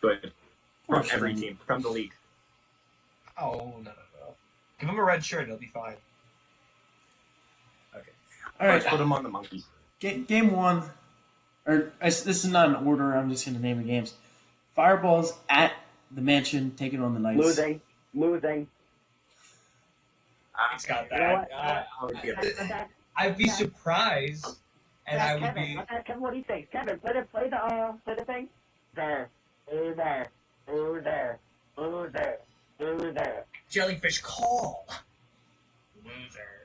Good. Poor From every Shaggy. team, from the league. Oh, no. Give him a red shirt, he'll be fine. Okay. All right. Let's put him on the monkey. Game one, this is not an order. I'm just going to name the games. Fireballs at the Mansion, taking on the Knights. Losing. He's got You know that. what? I'll give it. I'd be surprised, and I would Kevin, be. Kevin, what do you think? Kevin, play the thing. There. Loser. Jellyfish call. Loser.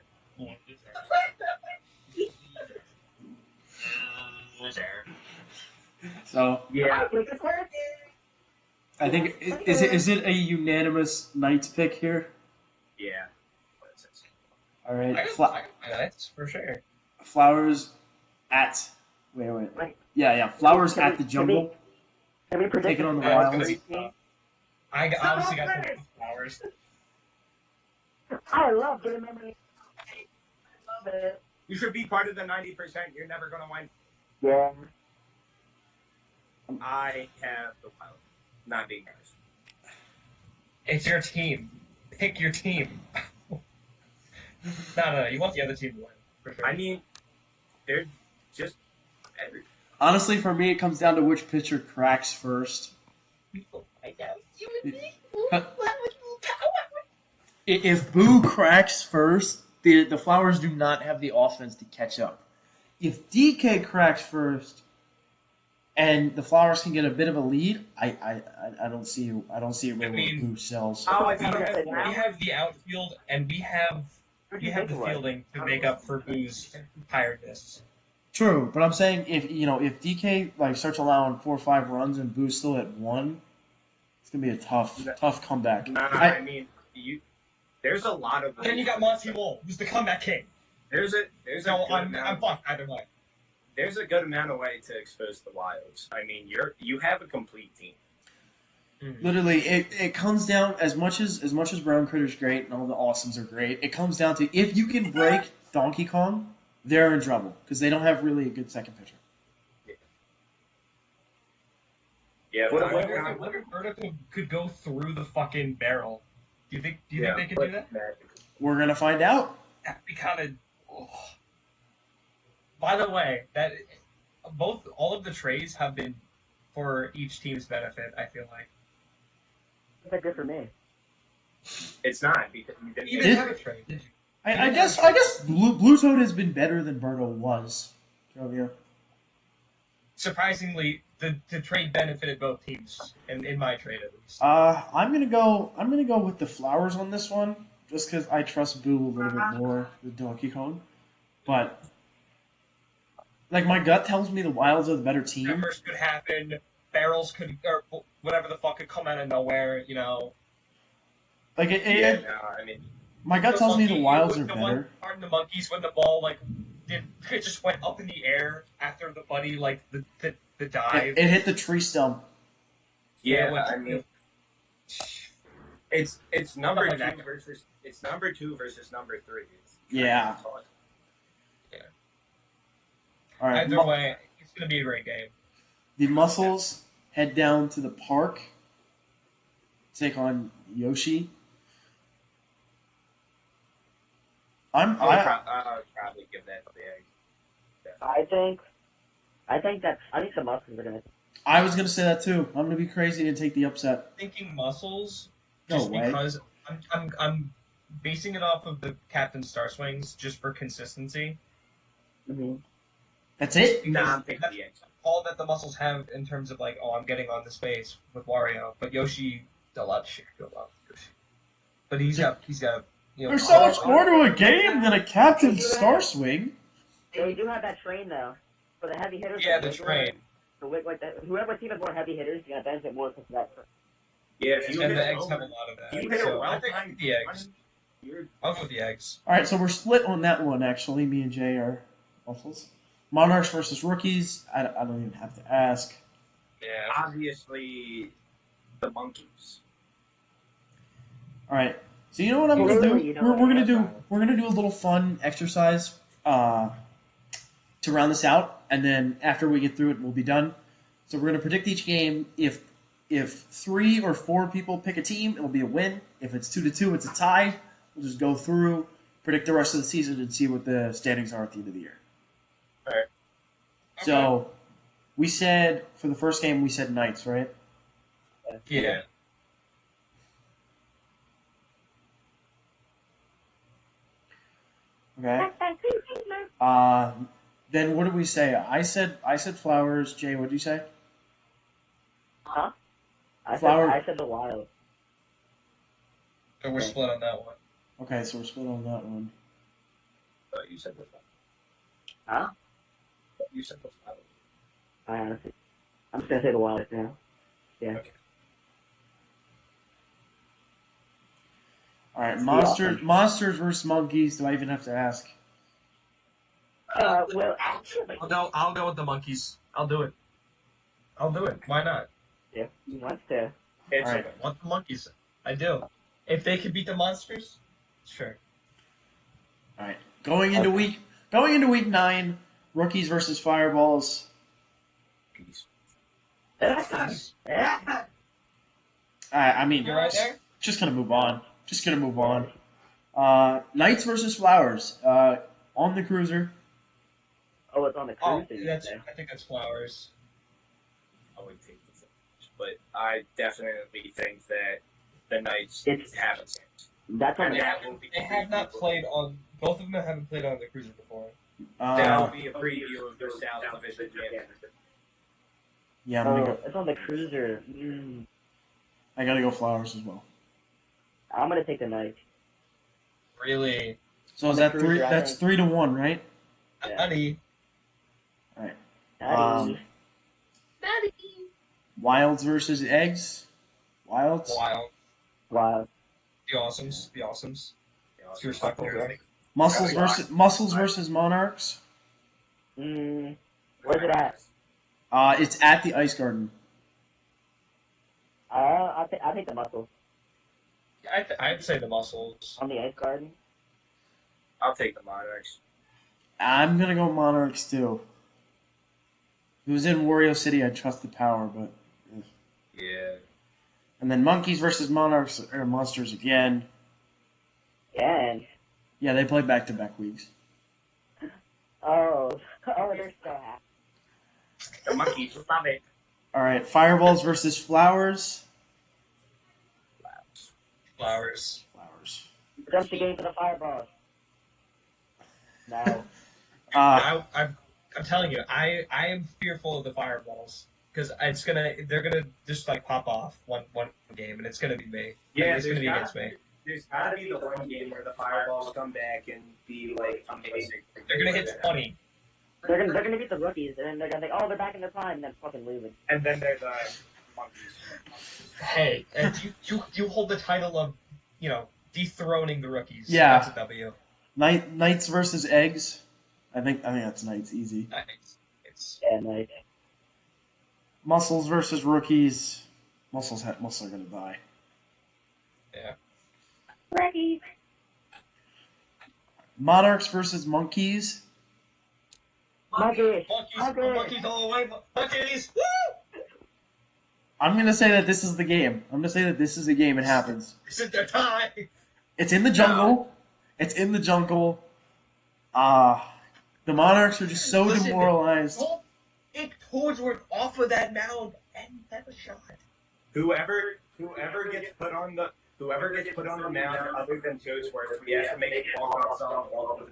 So Yeah. I think is it a unanimous Knights pick here? Yeah. All I right. got that for sure. Flowers at wait. Yeah. Flowers at the Jungle, Can we predict taking on the Yeah, it's Wilds. gonna I honestly got the flowers. I love getting memories. Love it. You should be part of the 90%. You're never going to win. Yeah. I have the Wild. Not being nice. It's your team. Pick your team. No. You want the other team to win for sure. I mean, they're just every. Honestly, for me, it comes down to which pitcher cracks first. If Boo cracks first, the Flowers do not have the offense to catch up. If DK cracks first, and the Flowers can get a bit of a lead, I don't see a way where Boost sells. Oh, We if you have, get we Flowers, have the outfield, and we have Who'd we you have think the it was? fielding to make up for Boo's tiredness. True, but I'm saying if DK like starts allowing 4 or 5 runs and Boost still at 1, it's gonna be a tough comeback. I mean, there's a lot of. Then you got Monty Lowell, who's the comeback king. There's a So good I'm amount, fucked either way. there's a good amount of way to expose the Wilds. I mean, you have a complete team. Literally, it comes down as much as Brown Critter's great and all the awesomes are great. It comes down to if you can break Donkey Kong, they're in trouble because they don't have really a good second pitcher. Yeah, What I about- wonder if Berta could go through the fucking barrel. Do you think they could do that? We're gonna find out. That'd be kind of. By the way, all of the trades have been for each team's benefit. I feel like Is that good for me? It's not because you didn't. you did- didn't have a trade, did you? I guess Blue Toad has been better than Birdo was. Trovia. Surprisingly, the trade benefited both teams, in my trade at least. I'm gonna go with the Flowers on this one, just because I trust Boo a little bit more than Donkey Kong. But like my gut tells me the Wilds are the better team. Numbers could happen. Barrels could, or whatever the fuck, could come out of nowhere. Like Yeah, no, I mean, my gut tells me the Wilds are better. The Monkeys when the ball it just went up in the air after the buddy the dive. It hit the tree stump. yeah, It I mean, it's number Something like two that. versus number 3. It's Yeah. All right. Either way, it's gonna be a great game. The Muscles head down to the park. Take on Yoshi. I would probably give that to the Eggs. I think the Muscles are gonna. I was gonna say that too. I'm gonna be crazy and take the upset. Thinking Muscles, No just way. because I'm basing it off of the Captain Star Swings just for consistency. Mm-hmm. That's it. Nah, I'm picking the Eggs. All that the Muscles have in terms of I'm getting on the space with Wario, but Yoshi a lot shit go up. But he's got There's so much more to a game than a Captain Star Swing. They do have that train though for the heavy hitters. Yeah, the train. Whoever team has more heavy hitters, you got benefit more because of that. Yeah, if you And hit the a eggs home have a run- lot of that. if you hit a So I'll well-timed take the eggs. you're- I'll go with the eggs. All right, so we're split on that one. Actually, me and Jay are Muscles. Monarchs versus Rookies. I don't even have to ask. Yeah. obviously the Monkeys. All right. So you know what I'm gonna Really? do? You know We're what gonna I'm do gonna we're gonna do a little fun exercise to round this out, and then after we get through it, we'll be done. So we're gonna predict each game. If 3 or 4 people pick a team, it'll be a win. If it's 2-2, it's a tie. We'll just go through, predict the rest of the season, and see what the standings are at the end of the year. All right. So we said for the first game we said Knights, right? Yeah. Okay. Then what did we say? I said Flowers. Jay, what did you say? Huh? Flower- I said the Wild. So we're split on that one. Okay, so we're split on that one. You said the Huh? You said the Flowers. I honestly, I'm just gonna say the Wild now. Yeah. Okay. All right, Seahawks. monsters versus monkeys. Do I even have to ask? Well, actually, I'll go with the Monkeys. I'll do it. Why not? if he wants to. It's All right. I want the Monkeys. I do. If they could beat the Monsters, sure. All right, going into week 9, rookies versus fireballs. Monkeys. I mean, You're right there. just gonna move on. Knights versus flowers. On the cruiser. Oh, it's on the Oh, cruise. I think that's Flowers. I would take the Flowers, but I definitely think that the Knights It's- have a chance. That's on And the. that will be They have not played on. Both of them haven't played on the cruiser before. That will Uh, be a preview of their South Division championship. Yeah, I'm Oh, gonna go. it's on the cruiser. I gotta go Flowers as well. I'm gonna take the Knights. Really, So On is the that cruiser, three? I That's think. 3-1, right? Yeah. Nutty. All right. Daddy. Wilds versus Eggs. Wilds. Wild. Wow. The awesomes. The awesomes. You know, It's respectful, Danny. Muscles versus Monarchs. Where's it at? It's at the Ice Garden. I'll take the muscles I'd say the muscles. on the ice garden. I'll take the Monarchs. I'm gonna go Monarchs too. If it was in Wario City, I'd trust the power, but. Yeah. And then Monkeys versus Monarchs or Monsters again. And Yeah, they play back-to-back weeks. they're so happy. The Monkeys love it. All right, Fireballs versus Flowers. Flowers. Flowers. Jump the game for the fireballs. No. I'm telling you, I am fearful of the fireballs because they're gonna just like pop off one game and it's gonna be me. Yeah, It's gonna be against me. There's gotta be the one game where the Fireballs come back and be like amazing. They're gonna hit 20. They're gonna beat the rookies, and then they're gonna think, oh, they're back in their prime, and then fucking lose it. And then there's the Monkeys. Hey, and you hold the title of, dethroning the rookies. Yeah. That's a W. Knights versus Eggs. I think that's Knights easy. Nice. It's Yeah, nice. Muscles versus Rookies. Muscles are gonna die. Rookies. Monarchs versus Monkeys. Monkeys. monkeys all the way. Monkeys. Woo! I'm gonna say that this is the game. I'm gonna say that this is the game. It happens. This is their time. It's in the jungle. It's in the jungle. The Monarchs are just so Listen, demoralized. Don't take Toadsworth off of that mound and have a shot. Whoever gets put on the mound other than Toadsworth, we have to make it walk off song all over.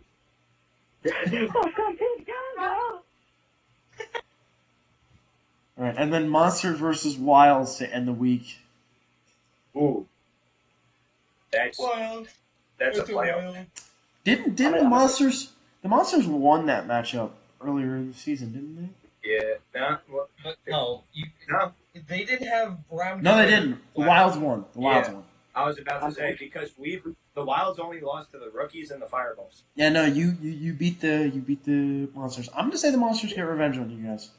All right, and then Monsters versus Wilds to end the week. Ooh. That's Wild. a It's a playoff. wild. Didn't the Monsters won that matchup earlier in the season, didn't they? Yeah. No. Well, But no, no. they didn't have Brown. No, they didn't. The Wilds won. The Wilds Yeah. won. I was about to say because the Wilds only lost to the Rookies and the Fireballs. Yeah, no, you beat the Monsters. I'm gonna say the Monsters get revenge on you guys.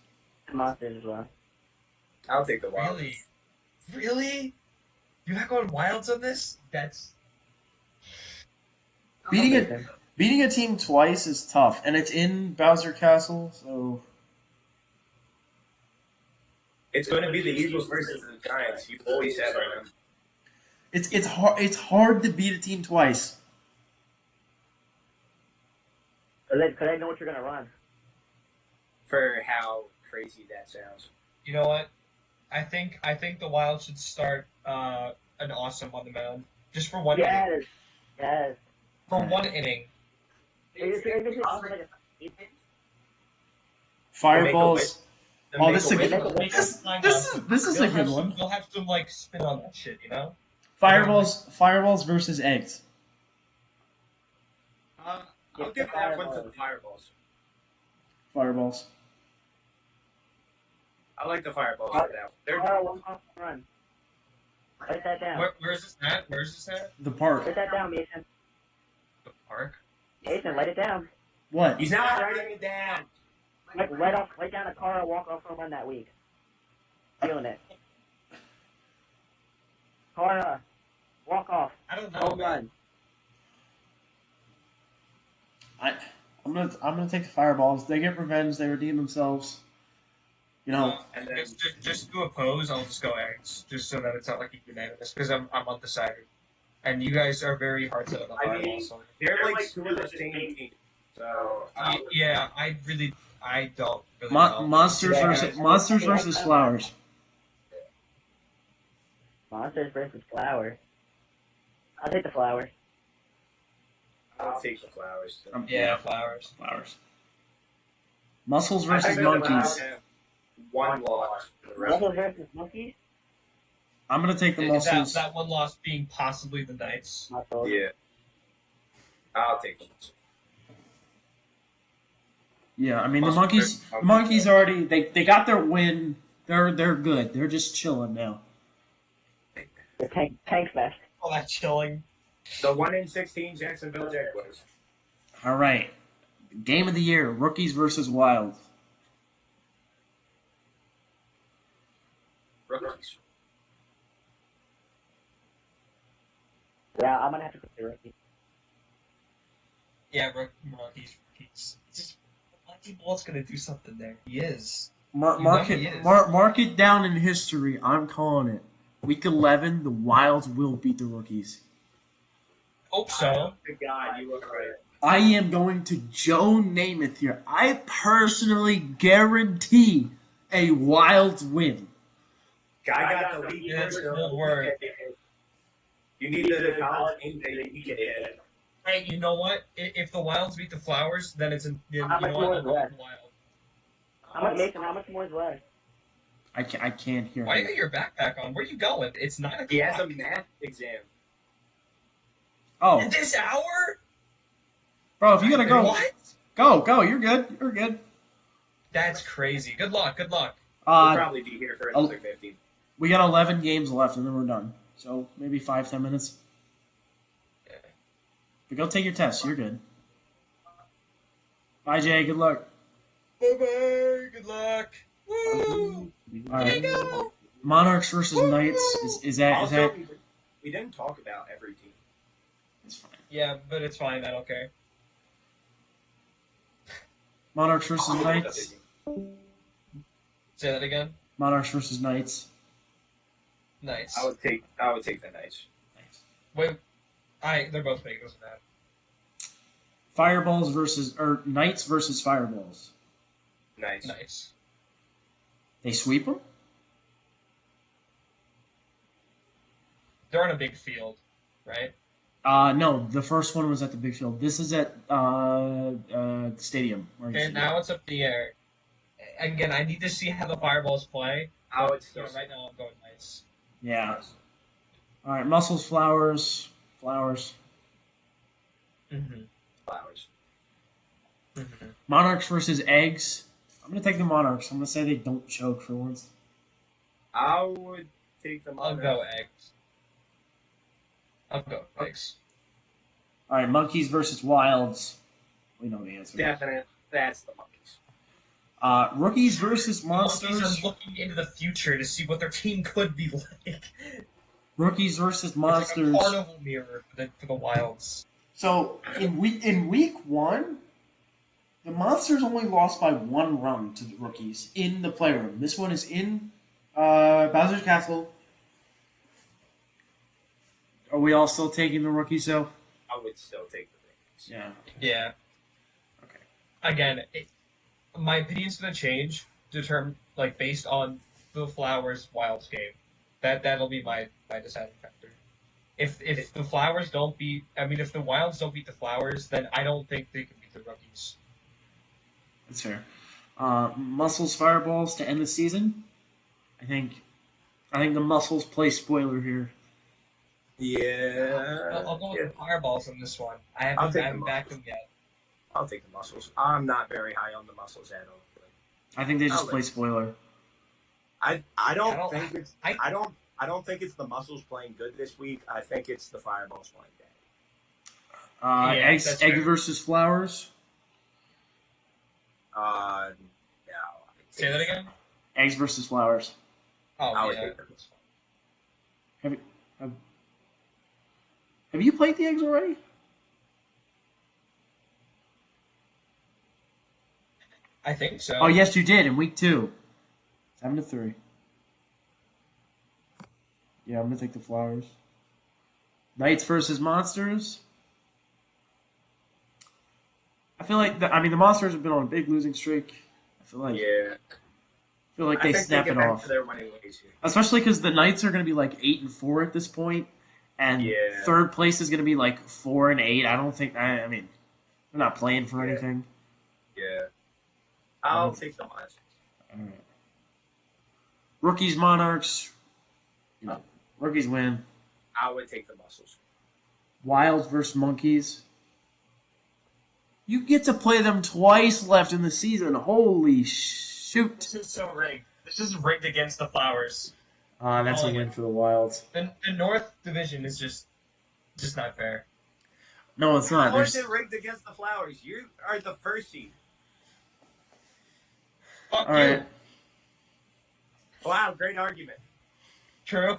Monsters as well. I'll take the Wilds. Really? You're not going Wilds on this? That's Beating a team twice is tough, and it's in Bowser Castle, so It's going to be the Eagles versus the Giants. You always said them. it's hard. It's hard to beat a team twice. Cause I know what you're gonna run. For how crazy that sounds. You know what? I think the Wild should start an awesome on the mound just for one inning. Yes. For one inning. Fireballs. Oh, this is a Make good. a wish. This is a good one. They'll have some like spin on that shit, you know? Fireballs versus Eggs. I'll give that one to the Fireballs. Fireballs. I like the Fireballs for that. They're One run. Write that down. Where's this at? Where's this at? The park. Write that down, Mason. The park? Mason, write it down. What? He's not writing it down. Like, write down a car walk off home run that week. Feeling it. Cara, walk off, I don't know. home Man. run. I'm gonna take the Fireballs. They get revenge. They redeem themselves. You know. And then Just to oppose, I'll just go Eggs, just so that it's not like unanimous, because I'm undecided, and you guys are very hard to the I Fireball. mean- So they're like two of the same teams. So yeah, I don't really know. Monsters Yeah. versus Flowers. Monsters versus Flowers. I'll take the Flowers. I'll take the Flowers. Yeah, Flowers. Flowers. Muscles I versus think the Monkeys. Flowers- one loss. For the rest Muscles of the versus monkeys. I'm gonna take the That, Muscles. that one loss being possibly the Knights. Muscles. yeah. I'll take them. Yeah, I mean the Muscles monkeys. versus The monkeys already they got their win. They're good. They're just chilling now. The tank fest. All that chilling. The 1-16 Jacksonville Jaguars. All right, game of the year: rookies versus Wild. Rookies. Yeah, I'm gonna have to go with the rookie. Yeah, rookies. Monty Ball's gonna do something there. He is. Mark, You mark know it. he is. Mark it down in history. I'm calling it. Week 11, the Wilds will beat the rookies. Hope so. Good God, you look right. I am going to Joe Namath here. I personally guarantee a Wilds win. Guy got the lead. That's good word. You need the college game day weekend. Hey, you know what? If the Wilds beat the Flowers, then it's you How know much what? more I'll is go with left? the Wild. How much more is left? I can't hear Why do him. you got your backpack on? Where you going? It's 9 o'clock. He has a math exam. Oh, At this hour? bro, if you gotta go, What? go. You're good. You're good. That's crazy. Good luck. Good luck. We'll Uh, probably be here for another 15. we got 11 games left, and then we're done. So maybe 5-10 minutes. But go take your test. You're good. Bye, Jay. Good luck. Bye bye. Good luck. Woo! All right. Go! Monarchs versus Knights. Is that Also, we didn't talk about every team. It's fine. Yeah, but it's fine. I don't care. Monarchs versus Knights. Say that again. Monarchs versus Knights. Nice. I would take the Knights. Nice. Wait. They're both big. Doesn't matter. Fireballs versus Knights versus Fireballs. Nice. Nice. They sweep them. They're on a big field, right? No, the first one was at the big field. This is at stadium. Okay, now it's up the air. Again, I need to see how the Fireballs play. I would So still right now, I'm going nice. Yeah. All right, Muscles, Flowers. Mm-hmm. Flowers. Mm-hmm. Monarchs versus Eggs. I'm gonna take the Monarchs. I'm gonna say they don't choke for once. I would take them. I'll go eggs. I'll go eggs. All right, Monkeys versus Wilds. We know the answer. Definite. That's the monkeys. Rookies versus Monkeys Monsters. are looking into the future to see what their team could be like. Rookies versus It's like Monsters. a carnival mirror for the Wilds. So in week 1, the Monsters only lost by 1 run to the Rookies in the playroom. This one is in Bowser's Castle. Are we all still taking the Rookies though? I would still take the Rookies. Yeah. Yeah. Okay. Again, my opinion's gonna change, based on the Flowers Wilds game. That'll be my deciding factor. If the Flowers don't beat, if the Wilds don't beat the Flowers, then I don't think they can beat the Rookies. That's fair. Muscles Fireballs to end the season. I think the Muscles play spoiler here. Yeah. I'll go with the Fireballs on this one. I I'll take haven't the backed them yet. I'll take the Muscles. I'm not very high on the Muscles at all. But I think they just I'll play let- spoiler. I I don't don't- think it's I- I don't think it's the Muscles playing good this week. I think it's the Fireballs playing bad. Yeah, Eggs that's Egg fair. versus Flowers. No. I Say that again. Eggs versus Flowers. Oh I would yeah. take them. Have you played the Eggs already? I think so. Oh yes, you did in week 2. 7-3. Yeah, I'm gonna take the Flowers. Knights versus Monsters. I feel like the Monsters have been on a big losing streak. I feel like Yeah. they think snap get it back off, to their winning ways here. especially because the Knights are gonna be like 8-4 at this point, and Yeah. third place is gonna be like 4-8. I don't think. I mean, they're not playing for Yeah. anything. Yeah. I'll take the Monsters. All right. Rookies, Monarchs. Rookies win. I would take the Muscles. Wilds versus Monkeys. You get to play them twice left in the season. Holy shoot. This is so rigged. This is rigged against the Flowers. That's a win for the Wilds. The North Division is just not fair. No, it's not. How is There's, it rigged against the Flowers? You are the first seed. Fuck all you. right. Wow, great argument. True.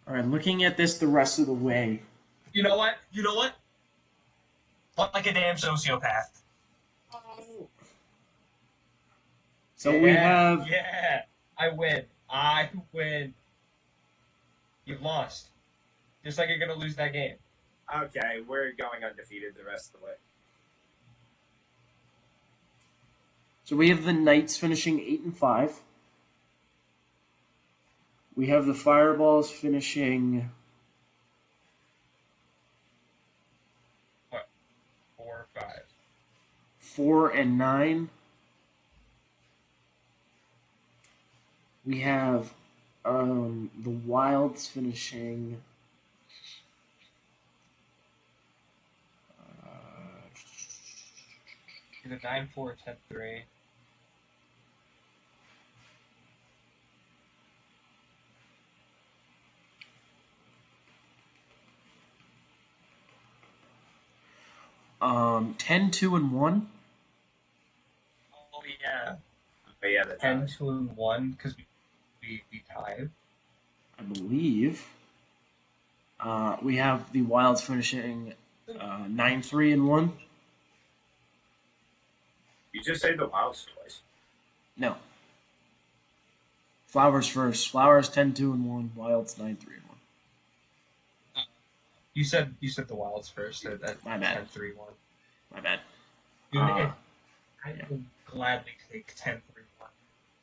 All right, looking at this the rest of the way. You know what? Like a damn sociopath. So we have Yeah. I win. You've lost. Just like you're gonna lose that game. Okay, we're going undefeated the rest of the way. the Knights finishing 8-5. We have the Fireballs finishing 4 or 5. 4-9. We have the Wilds finishing 9-4, 10-3. um 10-2-1. Oh yeah. But yeah, that's 10-1 because we tied. I believe. We have the Wilds finishing 9-3-1. You just say the Wilds twice. No. Flowers first. Flowers 10-2-1. Wilds 9-3-1. You said the Wilds first. So that My bad. 10-3-1. My bad. Dude, Uh, I would gladly take 10-3-1.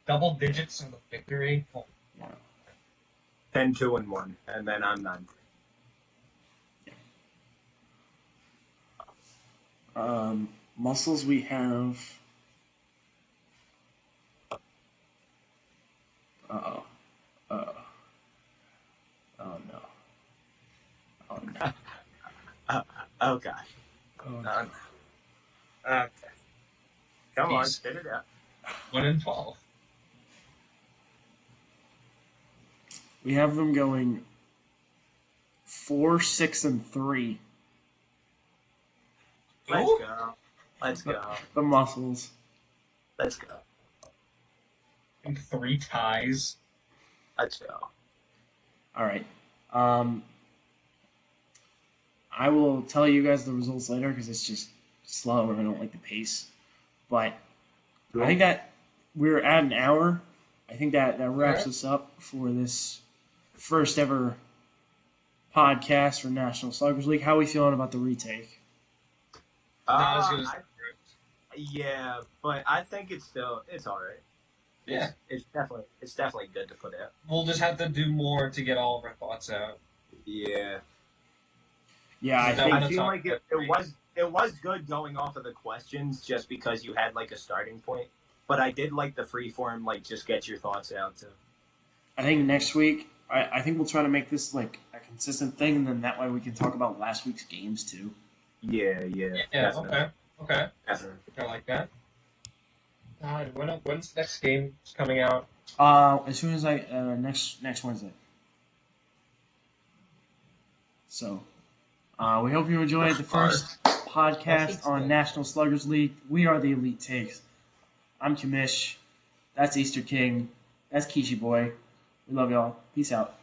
Double digits in the victory. Oh, 10-2-1, and then I'm 9. Muscles we have. Oh no. Oh no. Oh god. Oh, no. Okay. Come on, Peace. spit it out. 1-12. We have them going 4-6-3. Let's Ooh. go. Let's go. The Muscles. Let's go. And 3 ties. Let's go. All right. I will tell you guys the results later because it's just slow and I don't like the pace. But I think that we're at an hour. I think that wraps us up for this first ever podcast for National Sluggers League. How are we feeling about the retake? Not as good as Yeah, but I think it's all right. Yeah. It's definitely good to put out. We'll just have to do more to get all of our thoughts out. Yeah. Yeah, I So think I feel like it was good going off of the questions just because you had like a starting point. But I did like the free form, like just get your thoughts out too. I think next week I think we'll try to make this like a consistent thing, and then that way we can talk about last week's games too. Yeah. Yeah, Definitely. okay. Definitely. I like that. When's the next game coming out? As soon as next Wednesday. So, we hope you enjoyed the first podcast on National Sluggers League. We are the Elite Takes. I'm Kamish. That's Easter King. That's Kishi Boy. We love y'all. Peace out.